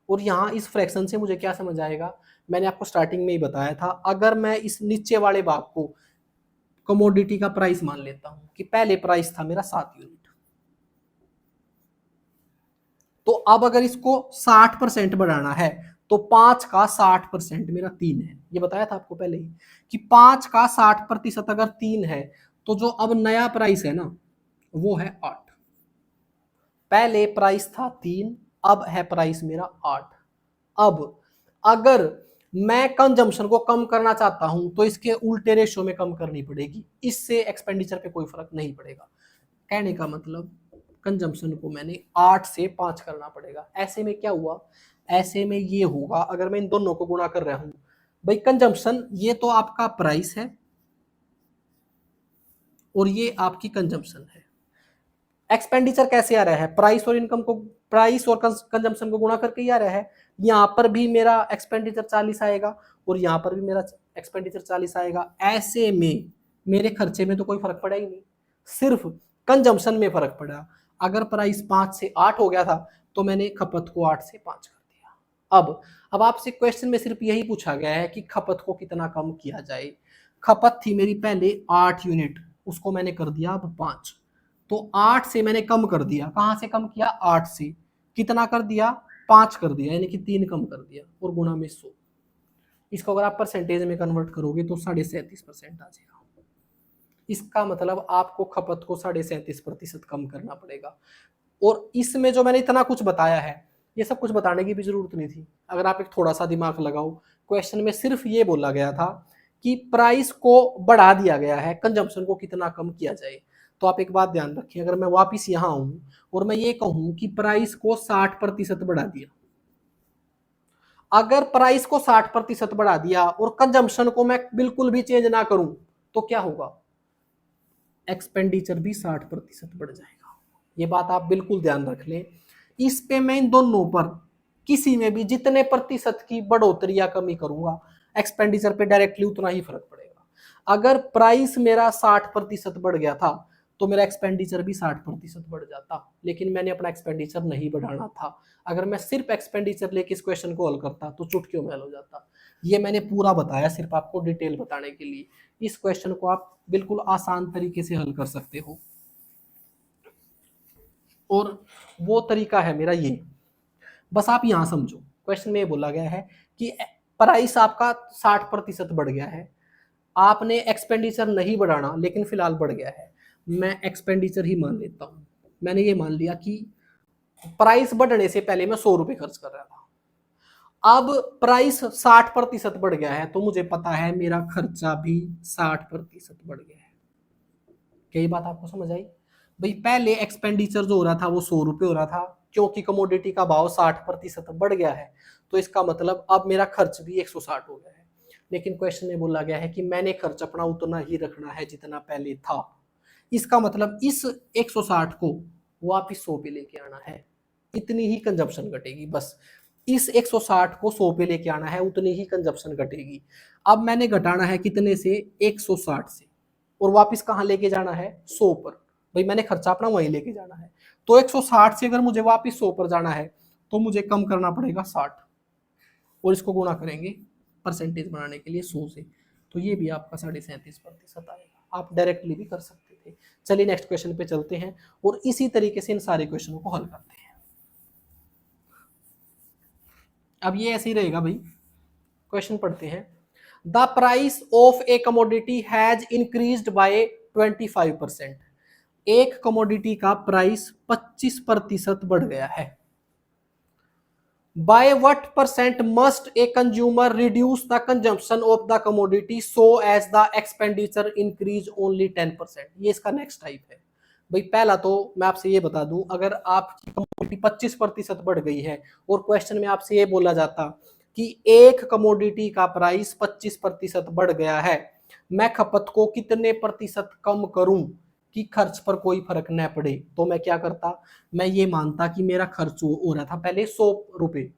और यहाँ इस फ्रैक्शन से मुझे क्या समझ आएगा, मैंने आपको स्टार्टिंग में ही बताया था, अगर मैं इस नीचे वाले भाग को कमोडिटी का प्राइस मान लेता हूं कि पहले प्राइस था मेरा 7 यूनिट, तो अब अगर इसको 60% बढ़ाना है तो 5 का 60% मेरा 3 है। ये बताया था आपको पहले ही कि 5 का 60% अगर 3 है, तो जो अब नया प्राइस है ना वो है 8। पहले प्राइस था 3, अब है प्राइस मेरा 8। अब अगर मैं कंजम्पशन को कम करना चाहता हूं तो इसके उल्टे रेशियो में कम करनी पड़ेगी, इससे एक्सपेंडिचर पे कोई फर्क नहीं पड़ेगा। कहने का मतलब कंजम्पशन को मैंने 8 से 5 करना पड़ेगा। ऐसे में क्या हुआ, ऐसे में ये होगा, अगर मैं इन दोनों को गुणा कर रहा हूं, भाई कंजम्पशन ये तो आपका प्राइस है और ये आपकी कंजम्पशन है। एक्सपेंडिचर कैसे आ रहा है, प्राइस और इनकम को, प्राइस और कंजम्पशन को गुणा करके ही आ रहा है। यहाँ पर भी मेरा एक्सपेंडिचर 40 आएगा और यहाँ पर भी मेरा एक्सपेंडिचर 40 आएगा। ऐसे में मेरे खर्चे में तो कोई फर्क पड़ा ही नहीं, सिर्फ कंजम्पशन में फर्क पड़ा। अगर प्राइस 5 से 8 हो गया था तो मैंने खपत को 8 से 5 कर दिया। अब आपसे क्वेश्चन में सिर्फ यही पूछा गया है कि खपत को कितना कम किया जाए। खपत थी मेरी पहले 8 यूनिट, उसको मैंने कर दिया अब 5, तो 8 से मैंने कम कर दिया। कहां से कम किया, 8 से। कितना कर दिया, 5 कर दिया, यानी कि 3 कम कर दिया, और गुणा में 100। इसको अगर आप परसेंटेज में कन्वर्ट करोगे तो 37.5% आ जाएगा। इसका मतलब आपको खपत को 37.5% कम करना पड़ेगा। और इसमें जो मैंने इतना कुछ बताया है, ये सब कुछ बताने की भी जरूरत नहीं थी, अगर आप एक थोड़ा सा दिमाग लगाओ। क्वेश्चन में सिर्फ ये बोला गया था कि प्राइस को बढ़ा दिया गया है, कंजम्पशन को कितना कम किया जाए। तो आप एक बात ध्यान रखिए, अगर मैं वापिस यहां आऊं और मैं ये कहूं कि प्राइस को 60% बढ़ा दिया, अगर प्राइस को 60% बढ़ा दिया और कंजम्पशन को मैं बिल्कुल भी चेंज ना करूं, तो क्या होगा, एक्सपेंडिचर भी 60% बढ़ जाएगा। ये बात आप बिल्कुल ध्यान रख लें। इस पे मैं इन दोनों पर किसी में भी जितने प्रतिशत की बढ़ोतरी या कमी करूंगा, एक्सपेंडिचर पे डायरेक्टली उतना ही फर्क पड़ेगा। अगर प्राइस मेरा 60% बढ़ गया था तो मेरा एक्सपेंडिचर भी 60% बढ़ जाता, लेकिन मैंने अपना एक्सपेंडिचर नहीं बढ़ाना था। अगर मैं सिर्फ एक्सपेंडिचर लेके इस क्वेश्चन को हल करता तो चुटकियों में हल हो जाता। ये मैंने पूरा बताया सिर्फ आपको डिटेल बताने के लिए। इस क्वेश्चन को आप बिल्कुल आसान तरीके से हल कर सकते हो, और वो तरीका है मेरा ये। बस आप यहां समझो, क्वेश्चन में ये बोला गया है कि प्राइस आपका 60% बढ़ गया है, आपने एक्सपेंडिचर नहीं बढ़ाना लेकिन फिलहाल बढ़ गया है। मैं एक्सपेंडिचर ही मान लेता हूं, मैंने ये मान लिया कि प्राइस बढ़ने से पहले मैं 100 रुपए खर्च कर रहा था, अब प्राइस 60% बढ़ गया है तो मुझे पता है मेरा खर्चा भी 60% बढ़ गया है। क्या ये बात आपको समझ आई? भाई पहले एक्सपेंडिचर जो हो रहा था वो 100 रुपए हो रहा था, क्योंकि कमोडिटी का भाव 60% बढ़ गया है, तो इसका मतलब अब मेरा खर्च भी 160 हो गया है। लेकिन क्वेश्चन में बोला गया है कि मैंने खर्च अपना उतना ही रखना है जितना पहले था। इसका मतलब इस 160 को वापिस 100 पे लेके आना है, इतनी ही कंजप्शन घटेगी बस। इस 160 को 100 पे लेके आना है, उतनी ही कंजप्शन घटेगी। अब मैंने घटाना है कितने से, 160 से, और वापस कहां लेके जाना है, 100 पर। भाई मैंने खर्चा अपना वहीं लेके जाना है, तो 160 से अगर मुझे वापस 100 पर जाना है तो मुझे कम करना पड़ेगा 60, और इसको गुणा करेंगे परसेंटेज बनाने के लिए 100 से, तो ये भी आपका 37.5% आएगा। आप डायरेक्टली भी कर सकते थे। चलिए नेक्स्ट क्वेश्चन पे चलते हैं और इसी तरीके से इन सारे क्वेश्चनों को हल करते हैं। अब ये ऐसे ही रहेगा भाई। क्वेश्चन पढ़ते हैं। The price of a commodity has increased by 25%। एक कमोडिटी का प्राइस 25% बढ़ गया है। By what percent must a consumer reduce the consumption of the commodity so as the expenditure increase only 10%। ये इसका नेक्स्ट टाइप है। भाई पहला तो मैं आपसे ये बता दूं, अगर आपकी कमोडिटी 25% बढ़ गई है और क्वेश्चन में आपसे ये बोला जाता कि एक कमोडिटी का प्राइस 25% बढ़ गया है, मैं खपत को कितने प्रतिशत कम करूं कि खर्च पर कोई फर्क न पड़े, तो मैं क्या करता, मैं ये मानता कि मेरा खर्च हो रहा था पहले 100 रुपए,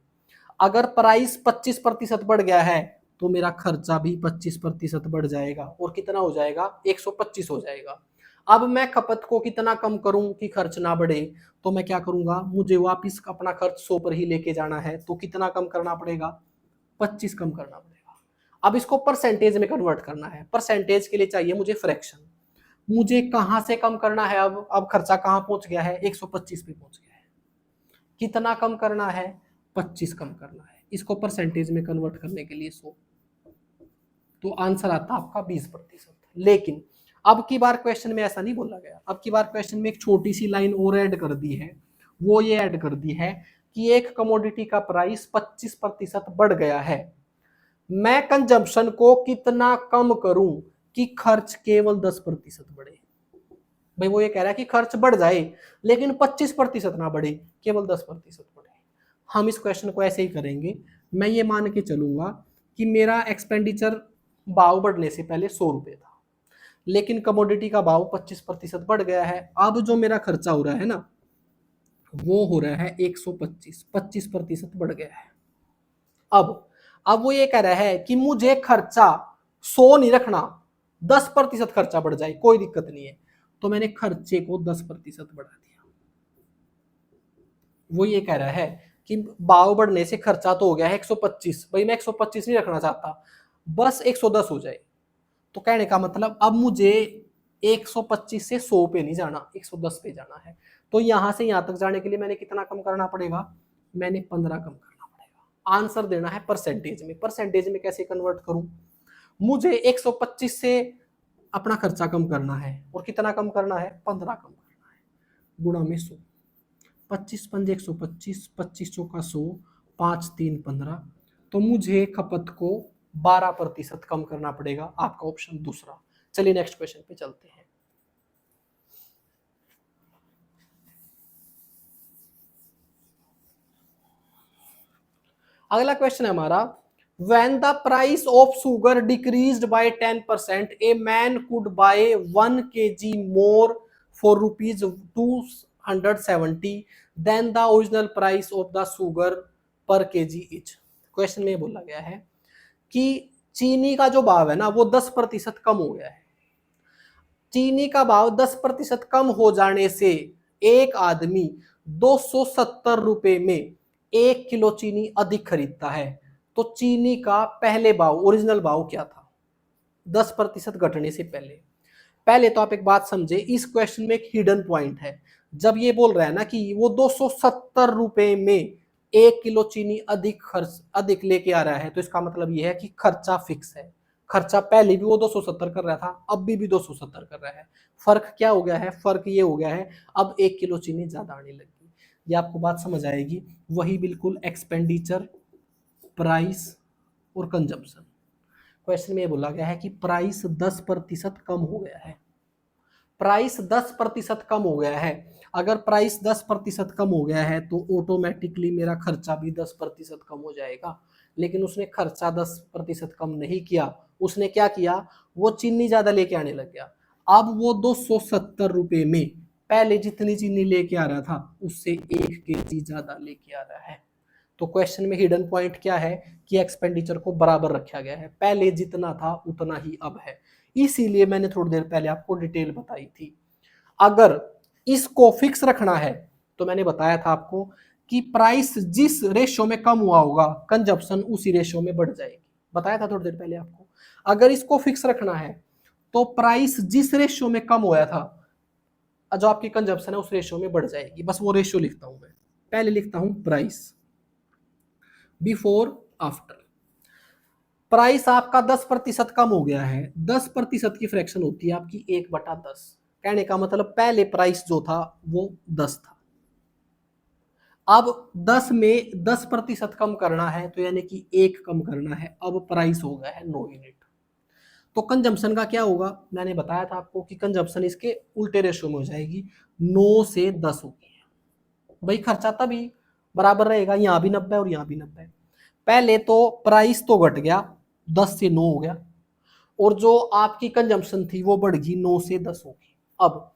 अगर प्राइस 25% बढ़ गया है तो मेरा खर्चा भी 25% बढ़ जाएगा, और कितना हो जाएगा, 125 हो जाएगा। अब मैं खपत को कितना कम करूं कि खर्च ना बढ़े, तो मैं क्या करूंगा, मुझे वापस अपना खर्च 100 पर ही लेके जाना है, तो कितना कम करना पड़ेगा, 25 कम करना पड़ेगा। अब इसको परसेंटेज में कन्वर्ट करना है, परसेंटेज के लिए चाहिए मुझे फ्रैक्शन। मुझे कहां से कम करना है, अब खर्चा कहां पहुंच गया है, 125 पे पहुंच गया है, कितना कम करना है, 25 कम करना है। इसको परसेंटेज में कन्वर्ट करने के लिए 100, तो आंसर आता आपका 20%। लेकिन अब की बार क्वेश्चन में ऐसा नहीं बोला गया, अब की बार क्वेश्चन में एक छोटी सी लाइन और ऐड कर दी है, वो ये ऐड कर दी है कि एक कमोडिटी का प्राइस 25% बढ़ गया है, मैं कंजम्पशन को कितना कम करूं कि खर्च केवल 10% बढ़े। भाई वो ये कह रहा है कि खर्च बढ़ जाए लेकिन 25% ना बढ़े, केवल 10% बढ़े। हम इस क्वेश्चन को ऐसे ही करेंगे। मैं ये मान के चलूंगा कि मेरा एक्सपेंडिचर भाव बढ़ने से पहले 100 रुपए था, लेकिन कमोडिटी का भाव 25% बढ़ गया है। अब जो मेरा खर्चा हो रहा है ना, वो हो रहा है 125, 25% बढ़ गया है। अब वो ये कह रहा है कि मुझे खर्चा 100 नहीं रखना, 10% खर्चा बढ़ जाए, कोई दिक्कत नहीं है, तो मैंने खर्चे को 10% बढ़ा दिया। वो ये कह रहा है कि भाव बढ़ने से खर्चा तो हो गया है 125, भाई मैं 125 नहीं रखना चाहता, बस 110 हो जाए। तो कहने का मतलब अब मुझे 125 से 100 पे नहीं जाना, 110 पे जाना है। तो यहां से यहां तक जाने के लिए मैंने कितना कम करना पड़ेगा, मैंने 15 कम करना पड़ेगा। आंसर देना है परसेंटेज में। परसेंटेज में कैसे कन्वर्ट करूं, मुझे 125 से अपना खर्चा कम करना है, और कितना कम करना है, 15 कम करना है, गुणा में 100, 25 पंजे 125, 25 चौका 100, 5 3 15, तो मुझे खपत को 12% कम करना पड़ेगा। आपका ऑप्शन दूसरा। चलिए नेक्स्ट क्वेश्चन पे चलते हैं। अगला क्वेश्चन है हमारा, when the price of sugar decreased by 10%, a man could buy 1 kg more for rupees 270 than the original price of the sugar per kg each। Question में बोला गया है कि चीनी का जो भाव है ना, वो 10% कम हो गया है। चीनी का भाव 10% कम हो जाने से एक आदमी 270 रुपए में 1 किलो चीनी अधिक खरीदता है। तो चीनी का पहले भाव, ओरिजिनल भाव क्या था 10% घटने से पहले। पहले तो आप एक बात समझे, इस क्वेश्चन में एक हिडन पॉइंट है। जब ये बोल रहा है ना कि वो 270 रुपए में 1 किलो चीनी अधिक लेके आ रहा है, तो इसका मतलब ये है कि खर्चा फिक्स है। खर्चा पहले भी वो 270 कर रहा था, अब भी 270 कर रहा है। फर्क क्या हो गया है, फर्क ये हो गया है अब 1 किलो चीनी ज्यादा आने लगी। ये आपको बात समझ आएगी। वही बिल्कुल एक्सपेंडिचर, प्राइस और कंजम्पशन। क्वेश्चन में ये बोला गया है कि प्राइस 10% कम हो गया है। प्राइस 10% कम हो गया है। अगर प्राइस 10% कम हो गया है तो ऑटोमेटिकली मेरा खर्चा भी 10% कम हो जाएगा। लेकिन उसने खर्चा 10% कम नहीं किया, उसने क्या किया, वो चीनी ज्यादा लेके आने लग गया। अब वो 270 रुपए में पहले जितनी चीनी लेके आ रहा था उससे 1 kg ज्यादा लेके आ रहा है। तो क्वेश्चन में हिडन पॉइंट क्या है कि एक्सपेंडिचर को बराबर रखा गया है, पहले जितना था उतना ही अब है, इसीलिए मैंने थोड़ी देर पहले आपको डिटेल बताई थी। अगर इसको फिक्स रखना है तो मैंने बताया था आपको कि प्राइस जिस रेशियो में कम हुआ होगा कंजप्शन उसी रेशियो में बढ़ जाएगी, बताया था थोड़ी देर पहले आपको। अगर इसको फिक्स रखना है तो प्राइस जिस रेशियो में कम हुआ था जो आपकी कंजप्शन है उस रेशियो में बढ़ जाएगी, बस वो रेशियो लिखता हूं मैं। पहले लिखता हूं प्राइस बिफोर आफ्टर। प्राइस आपका 10% कम हो गया है, 10% की फ्रैक्शन होती है आपकी 1/10। कहने का मतलब पहले प्राइस जो था वो 10 था, अब 10 में 10% कम करना है तो यानी कि 1 कम करना है, अब प्राइस हो गया है 9 यूनिट। तो कंजम्पशन का क्या होगा, मैंने बताया था आपको कि कंजम्पशन इसके उल्टे रेशियो में हो जाएगी, 9 से 10 होगी। भाई खर्चा तभी बराबर रहेगा, यहाँ भी 90 और यहाँ भी 90। पहले तो प्राइस तो घट गया, 10 से 9 हो गया, और जो आपकी कंजम्पशन थी वो बढ़ गई 9 से 10 होगी। अब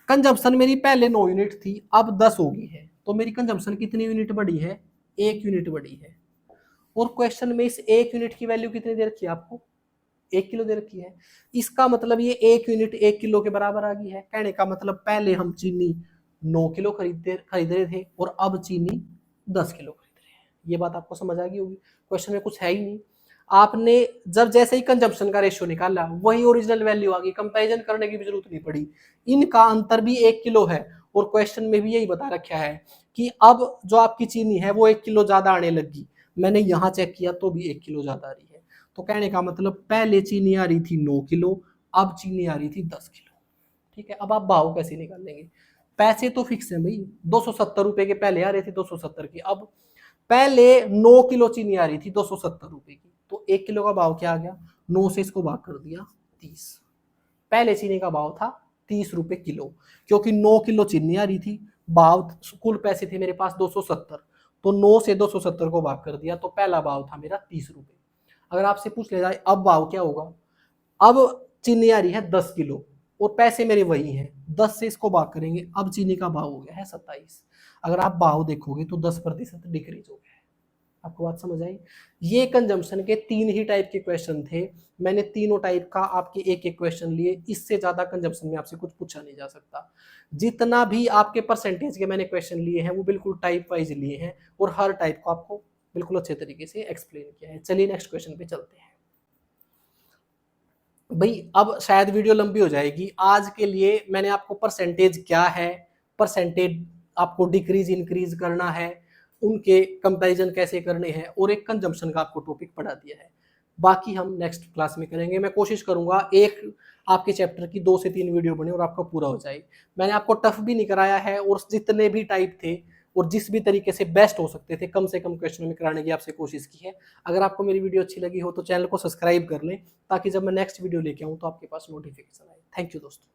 कंजम्पशन मेरी पहले 9 यूनिट थी, अब 10 हो गई है, तो मेरी कंजम्पशन कितनी यूनिट बढ़ी है, 1 यूनिट बढ़ी है। और क्वेश्चन में इस 1 यूनिट की वैल्यू कितनी दे रखी है आपको, 1 किलो दे रखी है। इसका मतलब ये 1 यूनिट 1 किलो के बराबर आ गई है। कहने का मतलब पहले हम चीनी 9 किलो खरीद रहे थे और अब चीनी 10 किलो खरीद रहे हैं। ये बात आपको समझ आ गई होगी, क्वेश्चन में कुछ है ही नहीं। आपने जब जैसे ही कंजम्पशन का रेशियो निकाला वही ओरिजिनल वैल्यू आ गई, कंपैरिजन करने की भी जरूरत नहीं पड़ी। इनका अंतर भी 1 किलो है और क्वेश्चन में भी यही बता रखा है कि अब जो आपकी चीनी है वो 1 किलो ज्यादा आने लगी। मैंने यहाँ चेक किया तो भी 1 किलो ज्यादा आ रही है। तो कहने का मतलब पहले चीनी आ रही थी 9 किलो, अब चीनी आ रही थी 10 किलो। ठीक है, अब आप भाव कैसे निकालेंगे, पैसे तो फिक्स है भाई, 270 रुपए के पहले आ रहे थे 270 की, अब पहले 9 किलो चीनी आ रही थी 270 रुपए की, तो 1 किलो का भाव क्या आ गया, 9 से इसको भाग कर दिया 30। पहले चीनी का भाव था 30 रुपए किलो, क्योंकि 9 किलो चीनी आ रही थी, भाव कुल पैसे थे मेरे पास 270, तो 9 से 270 को भाग कर दिया, तो पहला भाव था मेरा 30 रुपए। अगर आपसे पूछ ले जाए अब भाव क्या होगा, अब चीनी आ रही है 10 किलो और पैसे मेरे वही हैं, 10 से इसको भाग करेंगे, अब चीनी का भाव हो गया है 27। अगर आप भाव देखोगे तो 10% डिक्रीज हो गया है। आपको बात समझ आई। ये कंजम्पशन के 3 ही टाइप के क्वेश्चन थे, मैंने तीनों टाइप का आपके एक एक क्वेश्चन लिए, इससे ज्यादा कंजम्पशन में आपसे कुछ पूछा नहीं जा सकता। जितना भी आपके परसेंटेज के मैंने क्वेश्चन लिए हैं वो बिल्कुल टाइप वाइज लिए हैं और हर टाइप को आपको बिल्कुल अच्छे तरीके से एक्सप्लेन किया है। चलिए नेक्स्ट क्वेश्चन पे चलते हैं। भाई अब शायद वीडियो लंबी हो जाएगी, आज के लिए मैंने आपको परसेंटेज क्या है, परसेंटेज आपको डिक्रीज इंक्रीज करना है, उनके कंपैरिजन कैसे करने हैं, और एक कंजम्पशन का आपको टॉपिक पढ़ा दिया है। बाकी हम नेक्स्ट क्लास में करेंगे। मैं कोशिश करूंगा एक आपके चैप्टर की 2 से 3 वीडियो बने और आपका पूरा हो जाए। मैंने आपको टफ भी नहीं कराया है और जितने भी टाइप थे और जिस भी तरीके से बेस्ट हो सकते थे कम से कम क्वेश्चन में कराने की आपसे कोशिश की है। अगर आपको मेरी वीडियो अच्छी लगी हो तो चैनल को सब्सक्राइब कर लें, ताकि जब मैं नेक्स्ट वीडियो लेके आऊँ तो आपके पास नोटिफिकेशन आए। थैंक यू दोस्तों।